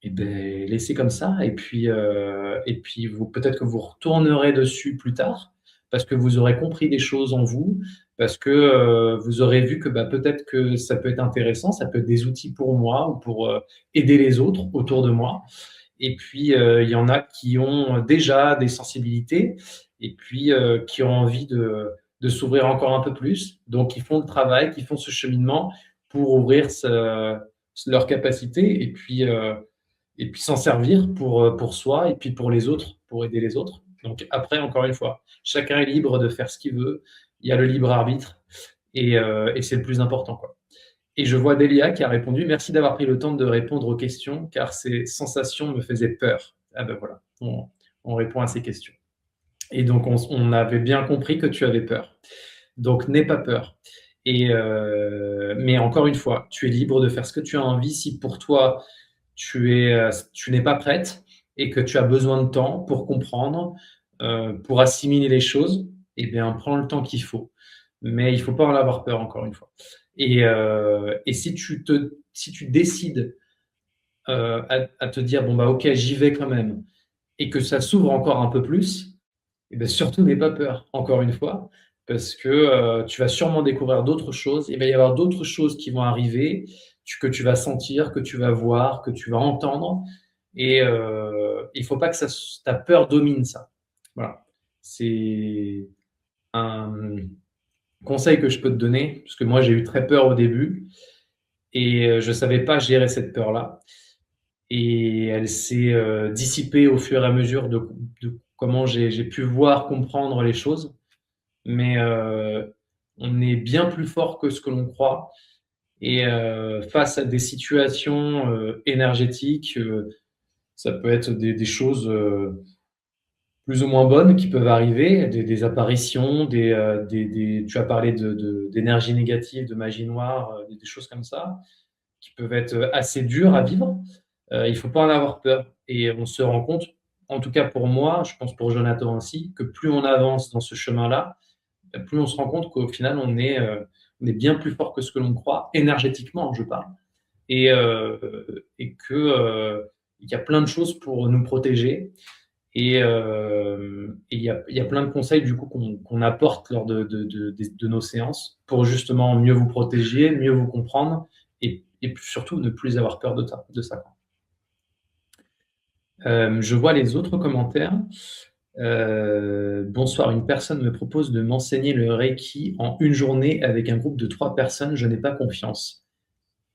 eh ben laissez comme ça. Et puis vous peut-être que vous retournerez dessus plus tard parce que vous aurez compris des choses en vous, parce que vous aurez vu que bah, peut-être que ça peut être intéressant, ça peut être des outils pour moi ou pour aider les autres autour de moi. Et puis, il y en a qui ont déjà des sensibilités et puis qui ont envie de s'ouvrir encore un peu plus. Donc, ils font le travail, ils font ce cheminement pour ouvrir leur capacité et puis s'en servir pour soi et puis pour les autres, pour aider les autres. Donc, après, encore une fois, chacun est libre de faire ce qu'il veut. Il y a le libre arbitre et c'est le plus important, quoi. Et je vois Delia qui a répondu: merci d'avoir pris le temps de répondre aux questions, car ces sensations me faisaient peur. Ah ben voilà, on répond à ces questions. Et donc, on avait bien compris que tu avais peur. Donc, n'aie pas peur. Mais encore une fois, tu es libre de faire ce que tu as envie. Si pour toi, tu n'es pas prête et que tu as besoin de temps pour comprendre, pour assimiler les choses, eh bien, prends le temps qu'il faut. Mais il ne faut pas en avoir peur, encore une fois. Et si tu décides à te dire, bon, bah, ok, j'y vais quand même, et que ça s'ouvre encore un peu plus, eh bien, surtout n'aie pas peur, encore une fois, parce que tu vas sûrement découvrir d'autres choses. Il va y avoir d'autres choses qui vont arriver, que tu vas sentir, que tu vas voir, que tu vas entendre. Et il ne faut pas que ta peur domine ça. Voilà. C'est un conseil que je peux te donner, parce que moi, j'ai eu très peur au début et je ne savais pas gérer cette peur-là. Et elle s'est dissipée au fur et à mesure de comment j'ai pu voir, comprendre les choses. Mais on est bien plus fort que ce que l'on croit. Et face à des situations énergétiques, ça peut être des choses plus ou moins bonnes qui peuvent arriver, des apparitions, tu as parlé d'énergie négative, de magie noire, des choses comme ça, qui peuvent être assez dures à vivre. Il ne faut pas en avoir peur. Et on se rend compte, en tout cas pour moi, je pense pour Jonathan aussi, que plus on avance dans ce chemin-là, plus on se rend compte qu'au final, on est bien plus fort que ce que l'on croit, énergétiquement, je parle. Et que, il y a plein de choses pour nous protéger. Et il y a plein de conseils du coup qu'on apporte lors de nos séances pour justement mieux vous protéger, mieux vous comprendre et surtout ne plus avoir peur de ça. Je vois les autres commentaires. Bonsoir, une personne me propose de m'enseigner le Reiki en une journée avec un groupe de 3 personnes. Je n'ai pas confiance.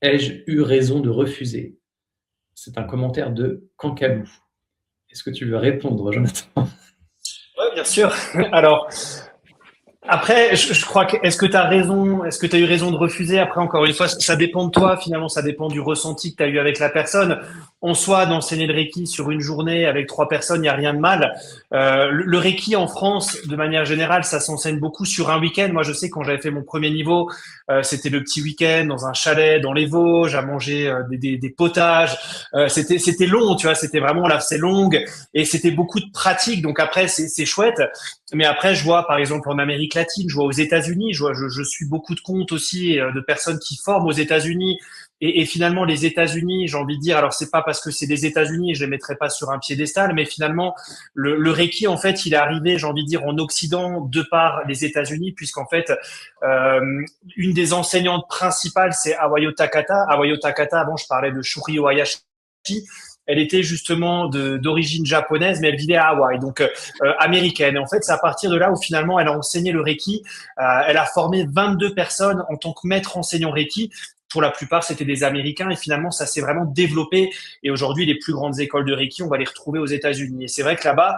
Ai-je eu raison de refuser? C'est un commentaire de Cancalou. Est-ce que tu veux répondre, Jonathan? Ouais, bien sûr. Alors, après, je crois que est-ce que tu as raison, est-ce que tu as eu raison de refuser? Après, encore une fois, ça dépend de toi, finalement, ça dépend du ressenti que tu as eu avec la personne. En soi, d'enseigner le Reiki sur une journée avec 3 personnes, il n'y a rien de mal. Le Reiki en France, de manière générale, ça s'enseigne beaucoup sur un week-end. Moi, je sais quand j'avais fait mon premier niveau, c'était le petit week-end dans un chalet dans les Vosges, à manger des potages. C'était long, tu vois, c'était vraiment là, c'est longue et c'était beaucoup de pratique. Donc après, c'est chouette. Mais après, je vois, par exemple, en Amérique latine, je vois aux États-Unis, je suis beaucoup de comptes aussi de personnes qui forment aux États-Unis. Et finalement, les États-Unis, j'ai envie de dire, alors c'est pas parce que c'est des États-Unis, je les mettrai pas sur un piédestal, mais finalement, le Reiki, en fait, il est arrivé, j'ai envie de dire, en Occident de par les États-Unis, puisqu'en fait, euh, une des enseignantes principales, c'est Awayo Takata. Awayo Takata, avant, je parlais de Shuryo Hayashi. Elle était justement d'origine japonaise, mais elle vivait à Hawaï, donc américaine. Et en fait, c'est à partir de là où finalement elle a enseigné le Reiki. Elle a formé 22 personnes en tant que maître enseignant Reiki. Pour la plupart, c'était des Américains et finalement, ça s'est vraiment développé. Et aujourd'hui, les plus grandes écoles de Reiki, on va les retrouver aux États-Unis. Et c'est vrai que là-bas,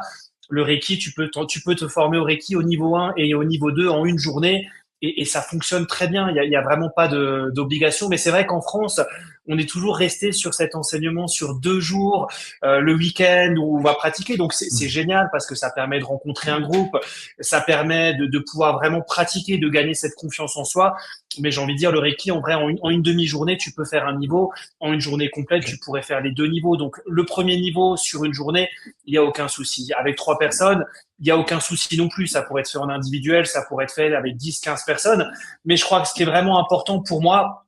le Reiki, tu peux te former au Reiki au niveau 1 et au niveau 2 en une journée. Et ça fonctionne très bien. Il y a vraiment pas d'obligation. Mais c'est vrai qu'en France, on est toujours resté sur cet enseignement sur 2 jours, le week-end où on va pratiquer. Donc c'est génial parce que ça permet de rencontrer un groupe, ça permet de pouvoir vraiment pratiquer, de gagner cette confiance en soi. Mais j'ai envie de dire, le Reiki, en vrai, en une demi-journée, tu peux faire un niveau. En une journée complète, tu pourrais faire les 2 niveaux. Donc le premier niveau sur une journée, il n'y a aucun souci. Avec 3 personnes, il n'y a aucun souci non plus. Ça pourrait être fait en individuel, ça pourrait être fait avec 10, 15 personnes. Mais je crois que ce qui est vraiment important pour moi,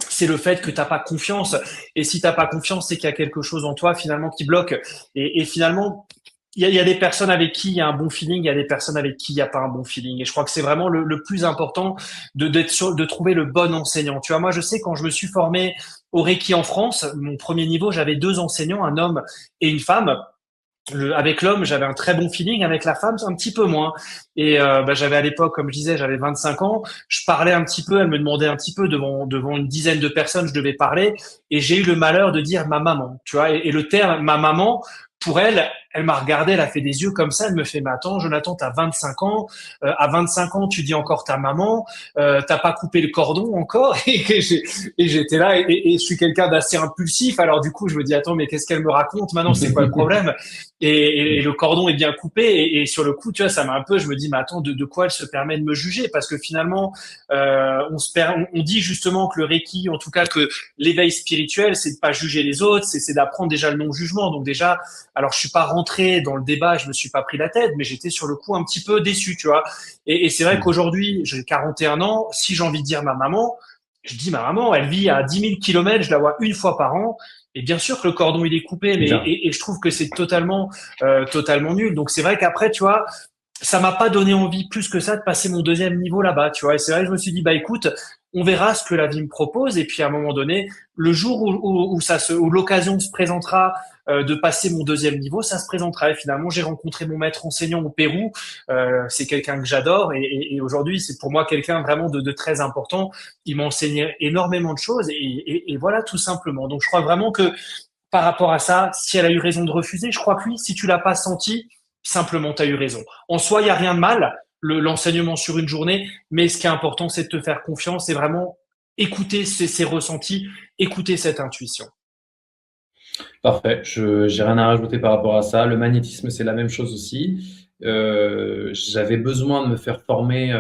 c'est le fait que tu n'as pas confiance. Et si tu n'as pas confiance, c'est qu'il y a quelque chose en toi finalement qui bloque. Et finalement, il y a des personnes avec qui il y a un bon feeling, il y a des personnes avec qui il n'y a pas un bon feeling. Et je crois que c'est vraiment le plus important de trouver le bon enseignant. Tu vois, moi, je sais quand je me suis formé au Reiki en France, mon premier niveau, j'avais 2 enseignants, un homme et une femme. Avec l'homme, j'avais un très bon feeling, avec la femme, un petit peu moins. Et j'avais à l'époque, comme je disais, j'avais 25 ans. Je parlais un petit peu, elle me demandait un petit peu devant une dizaine de personnes, je devais parler. Et j'ai eu le malheur de dire ma maman, tu vois. Et le terme ma maman, pour elle, elle m'a regardé, elle a fait des yeux comme ça, elle me fait, mais attends, Jonathan, t'as 25 ans, à 25 ans, tu dis encore ta maman, t'as pas coupé le cordon encore, et j'étais là, et je suis quelqu'un d'assez impulsif, alors du coup, je me dis, attends, mais qu'est-ce qu'elle me raconte maintenant, c'est quoi le problème? Et le cordon est bien coupé, sur le coup, tu vois, ça m'a un peu, je me dis, mais attends, de quoi elle se permet de me juger? Parce que finalement, on dit justement que le Reiki, en tout cas que l'éveil spirituel, c'est de pas juger les autres, c'est d'apprendre déjà le non-jugement. Donc déjà, alors je suis pas rentré dans le débat, je me suis pas pris la tête, mais j'étais sur le coup un petit peu déçu, tu vois. Et c'est vrai qu'aujourd'hui, j'ai 41 ans, si j'ai envie de dire ma maman, je dis ma maman, elle vit à 10 000 kilomètres, je la vois une fois par an. Et bien sûr que le cordon il est coupé, mais et je trouve que c'est totalement nul. Donc c'est vrai qu'après, tu vois, ça m'a pas donné envie plus que ça de passer mon deuxième niveau là-bas, tu vois. Et c'est vrai que je me suis dit, bah écoute, on verra ce que la vie me propose. Et puis à un moment donné, le jour où l'occasion se présentera de passer mon deuxième niveau, ça se présentera. Et finalement, j'ai rencontré mon maître enseignant au Pérou. C'est quelqu'un que j'adore et aujourd'hui, c'est pour moi quelqu'un vraiment de très important. Il m'a enseigné énormément de choses et voilà tout simplement. Donc je crois vraiment que par rapport à ça, si elle a eu raison de refuser, je crois que oui, si tu l'as pas senti, simplement tu as eu raison. En soi, il y a rien de mal, l'enseignement sur une journée, mais ce qui est important, c'est de te faire confiance et vraiment écouter ces ressentis, écouter cette intuition. Parfait, je j'ai rien à rajouter par rapport à ça. Le magnétisme, c'est la même chose aussi. J'avais besoin de me faire former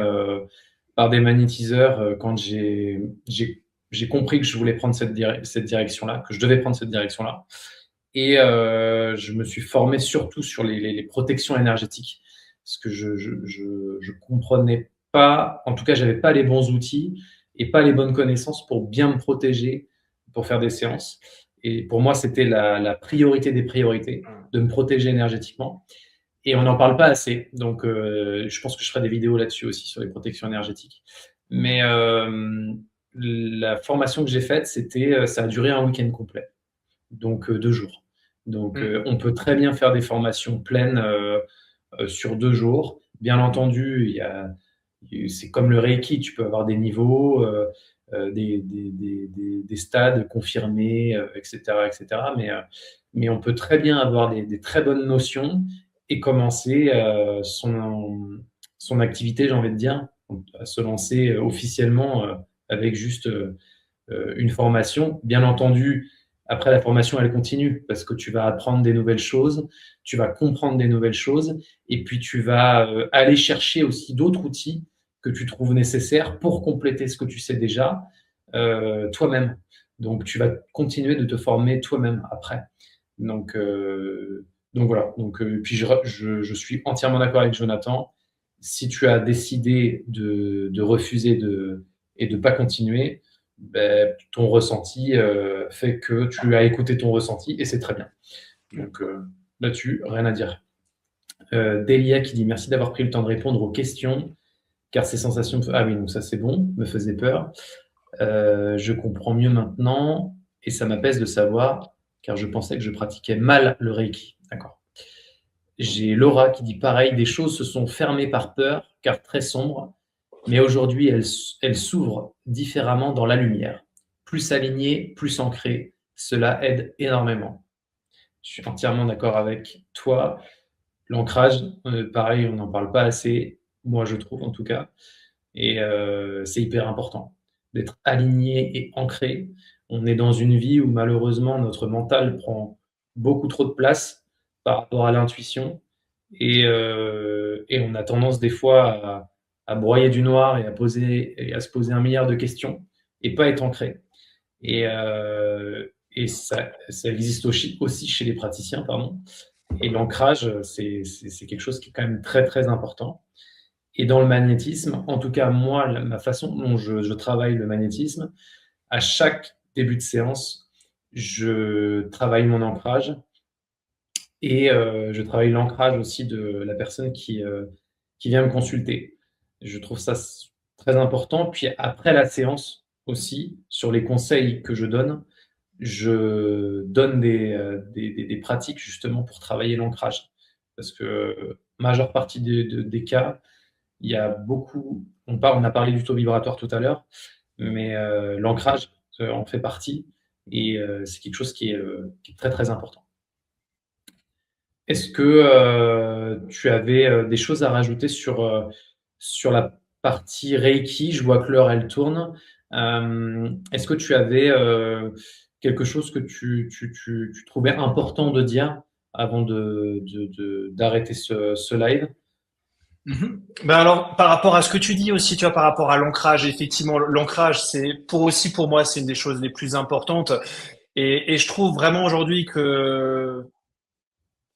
par des magnétiseurs quand j'ai compris que je voulais prendre cette direction-là, que je devais prendre cette direction-là. Et je me suis formé surtout sur les protections énergétiques, parce que je comprenais pas, en tout cas, j'avais pas les bons outils et pas les bonnes connaissances pour bien me protéger pour faire des séances. Et pour moi, c'était la priorité des priorités, de me protéger énergétiquement. Et on n'en parle pas assez. Donc, je pense que je ferai des vidéos là-dessus aussi, sur les protections énergétiques. Mais la formation que j'ai faite, ça a duré un week-end complet, donc 2 jours. Donc, on peut très bien faire des formations pleines sur 2 jours. Bien entendu, c'est comme le Reiki, tu peux avoir des niveaux, des stades confirmés, etc., etc. Mais on peut très bien avoir des très bonnes notions et commencer son activité, j'ai envie de dire, à se lancer officiellement avec juste une formation. Bien entendu, après la formation, elle continue parce que tu vas apprendre des nouvelles choses, tu vas comprendre des nouvelles choses et puis tu vas aller chercher aussi d'autres outils que tu trouves nécessaires pour compléter ce que tu sais déjà toi-même. Donc, tu vas continuer de te former toi-même après. Donc, voilà. Donc, puis je suis entièrement d'accord avec Jonathan. Si tu as décidé de refuser et de pas continuer, ben, ton ressenti fait que tu as écouté ton ressenti et c'est très bien. Donc là-dessus, rien à dire. Delia qui dit merci d'avoir pris le temps de répondre aux questions, car ces sensations... Ah oui, donc ça c'est bon, me faisait peur. Je comprends mieux maintenant et ça m'apaise de savoir, car je pensais que je pratiquais mal le Reiki. D'accord. J'ai Laura qui dit pareil, des choses se sont fermées par peur, car très sombres, mais aujourd'hui elles s'ouvrent différemment dans la lumière. Plus alignées, plus ancrées, cela aide énormément. Je suis entièrement d'accord avec toi. L'ancrage, pareil, on n'en parle pas assez, moi je trouve en tout cas, et c'est hyper important d'être aligné et ancré. On est dans une vie où malheureusement notre mental prend beaucoup trop de place par rapport à l'intuition et on a tendance des fois à broyer du noir et à se poser un milliard de questions et pas être ancré. Et ça existe aussi chez les praticiens, pardon. Et l'ancrage, c'est quelque chose qui est quand même très très important. Et dans le magnétisme, en tout cas moi, ma façon dont je travaille le magnétisme, à chaque début de séance, je travaille mon ancrage et je travaille l'ancrage aussi de la personne qui vient me consulter. Je trouve ça très important. Puis après la séance aussi, sur les conseils que je donne des pratiques justement pour travailler l'ancrage. Parce que majeure partie des cas, il y a beaucoup, on a parlé du taux vibratoire tout à l'heure, mais l'ancrage en fait partie et c'est quelque chose qui est très très important. Est-ce que tu avais des choses à rajouter sur la partie Reiki? Je vois que l'heure elle tourne. Est-ce que tu avais quelque chose que tu trouvais important de dire avant d'arrêter ce live? Ben alors, par rapport à ce que tu dis aussi, tu vois, par rapport à l'ancrage, effectivement, l'ancrage, pour moi, c'est une des choses les plus importantes. Et je trouve vraiment aujourd'hui que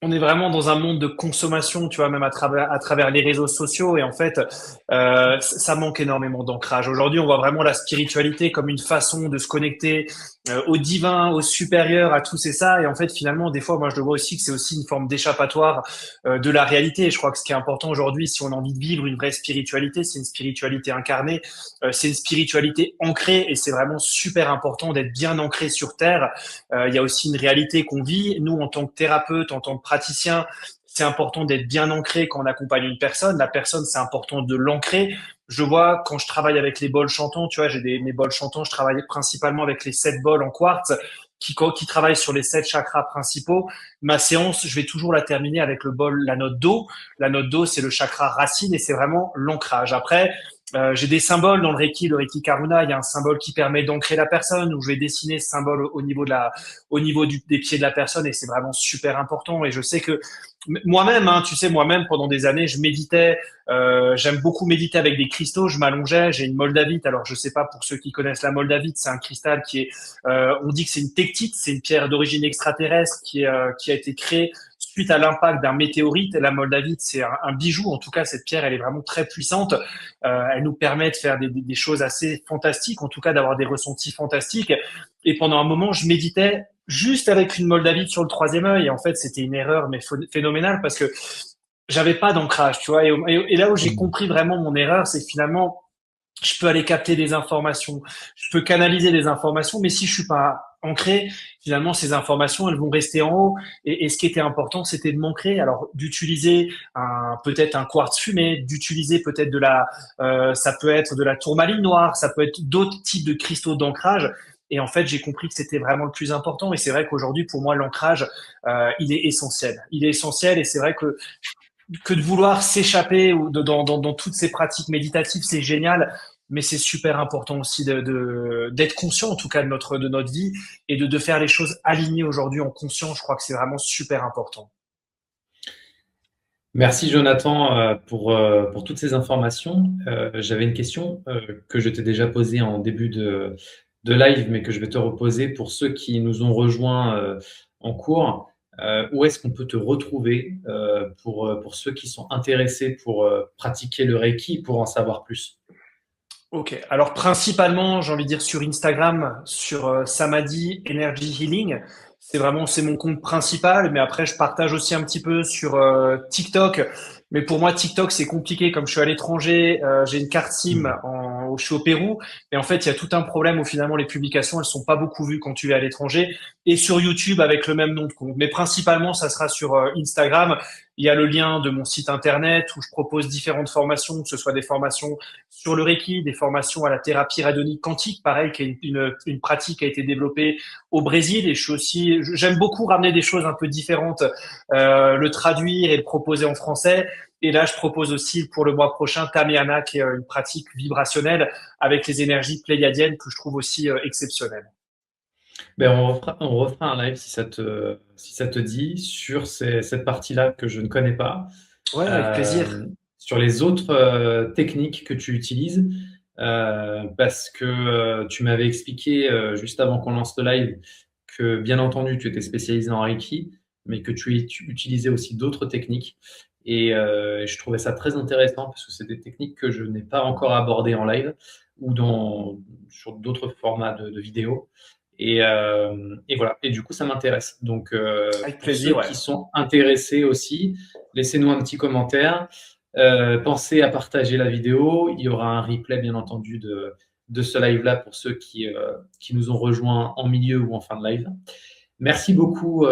on est vraiment dans un monde de consommation, tu vois, même à travers les réseaux sociaux. Et en fait, ça manque énormément d'ancrage. Aujourd'hui, on voit vraiment la spiritualité comme une façon de se connecter au divin, au supérieur, à tout c'est ça. Et en fait, finalement, des fois, moi, je le vois aussi que c'est aussi une forme d'échappatoire de la réalité. Et je crois que ce qui est important aujourd'hui, si on a envie de vivre une vraie spiritualité, c'est une spiritualité incarnée, c'est une spiritualité ancrée. Et c'est vraiment super important d'être bien ancré sur Terre. Il y a aussi une réalité qu'on vit. Nous, en tant que thérapeute, en tant que praticien, c'est important d'être bien ancré quand on accompagne une personne. La personne, c'est important de l'ancrer. Je vois quand je travaille avec les bols chantants, tu vois, mes bols chantants, je travaille principalement avec les 7 bols en quartz qui travaillent sur les 7 chakras principaux. Ma séance, je vais toujours la terminer avec la note Do. La note Do, c'est le chakra racine et c'est vraiment l'ancrage. Après, J'ai des symboles dans le Reiki Karuna. Il y a un symbole qui permet d'ancrer la personne, où je vais dessiner ce symbole au niveau des pieds de la personne, et c'est vraiment super important. Et je sais que moi-même, hein, tu sais, moi-même pendant des années, je méditais. J'aime beaucoup méditer avec des cristaux. Je m'allongeais. J'ai une moldavite. Alors je sais pas pour ceux qui connaissent la moldavite, c'est un cristal qui est, on dit que c'est une tektite, c'est une pierre d'origine extraterrestre qui a été créée suite à l'impact d'un météorite. La moldavite, c'est un bijou. En tout cas, cette pierre, elle est vraiment très puissante. Elle nous permet de faire des choses assez fantastiques, en tout cas d'avoir des ressentis fantastiques. Et pendant un moment, je méditais juste avec une moldavite sur le troisième œil. Et en fait, c'était une erreur mais phénoménale parce que j'avais pas d'ancrage, tu vois. Et là où j'ai compris vraiment mon erreur, c'est que finalement, je peux aller capter des informations, je peux canaliser des informations, mais si je suis pas ancré, finalement, ces informations, elles vont rester en haut. Et ce qui était important, c'était de m'ancrer. Alors, d'utiliser peut-être un quartz fumé, d'utiliser peut-être ça peut être de la tourmaline noire, ça peut être d'autres types de cristaux d'ancrage. Et en fait, j'ai compris que c'était vraiment le plus important. Et c'est vrai qu'aujourd'hui, pour moi, l'ancrage, il est essentiel. Il est essentiel. Et c'est vrai que de vouloir s'échapper dans toutes ces pratiques méditatives, c'est génial, mais c'est super important aussi d'être conscient en tout cas de notre vie et de faire les choses alignées aujourd'hui en conscience. Je crois que c'est vraiment super important. Merci Jonathan pour toutes ces informations. J'avais une question que je t'ai déjà posée en début de live, mais que je vais te reposer pour ceux qui nous ont rejoints en cours. Où est-ce qu'on peut te retrouver pour ceux qui sont intéressés pour pratiquer le Reiki, pour en savoir plus? Ok, alors principalement, j'ai envie de dire sur Instagram, sur Samadhi Energy Healing. C'est mon compte principal, mais après je partage aussi un petit peu sur TikTok. Mais pour moi, TikTok c'est compliqué. Comme je suis à l'étranger, j'ai une carte SIM, je suis au Pérou, et en fait il y a tout un problème où finalement les publications elles sont pas beaucoup vues quand tu es à l'étranger. Et sur YouTube avec le même nom de compte. Mais principalement, ça sera sur Instagram. Il y a le lien de mon site internet où je propose différentes formations, que ce soit des formations sur le Reiki, des formations à la thérapie radionique quantique, pareil, qui est une pratique qui a été développée au Brésil. Et j'aime beaucoup ramener des choses un peu différentes, le traduire et le proposer en français. Et là, je propose aussi pour le mois prochain Tamiana, qui est une pratique vibrationnelle avec les énergies pléiadiennes que je trouve aussi exceptionnelles. Ben, on refera un live si ça te dit sur cette partie-là que je ne connais pas. Ouais, avec plaisir. Sur les autres techniques que tu utilises, parce que tu m'avais expliqué juste avant qu'on lance le live que bien entendu tu étais spécialisé en Reiki, mais que tu utilisais aussi d'autres techniques. Et je trouvais ça très intéressant parce que c'est des techniques que je n'ai pas encore abordées en live ou sur d'autres formats de vidéos. Et voilà. Et du coup, ça m'intéresse. Donc, Avec pour plaisir, ceux ouais. qui sont intéressés aussi, laissez-nous un petit commentaire. Pensez à partager la vidéo. Il y aura un replay, bien entendu, de ce live-là pour ceux qui nous ont rejoints en milieu ou en fin de live. Merci beaucoup,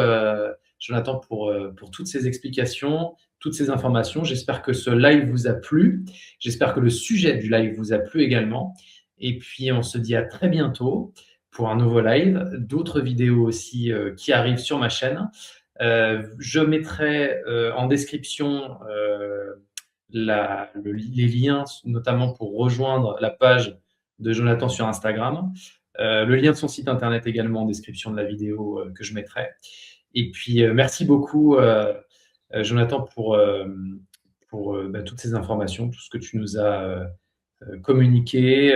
Jonathan, pour toutes ces explications, toutes ces informations. J'espère que ce live vous a plu. J'espère que le sujet du live vous a plu également. Et puis, on se dit à très bientôt pour un nouveau live, d'autres vidéos aussi qui arrivent sur ma chaîne. Je mettrai en description les liens, notamment pour rejoindre la page de Jonathan sur Instagram. Le lien de son site internet également en description de la vidéo que je mettrai. Et puis, merci beaucoup, Jonathan, pour toutes ces informations, tout ce que tu nous as communiqué.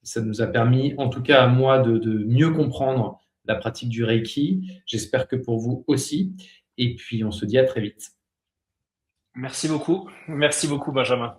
Ça nous a permis, en tout cas à moi, de mieux comprendre la pratique du Reiki. J'espère que pour vous aussi. Et puis, on se dit à très vite. Merci beaucoup. Merci beaucoup, Benjamin.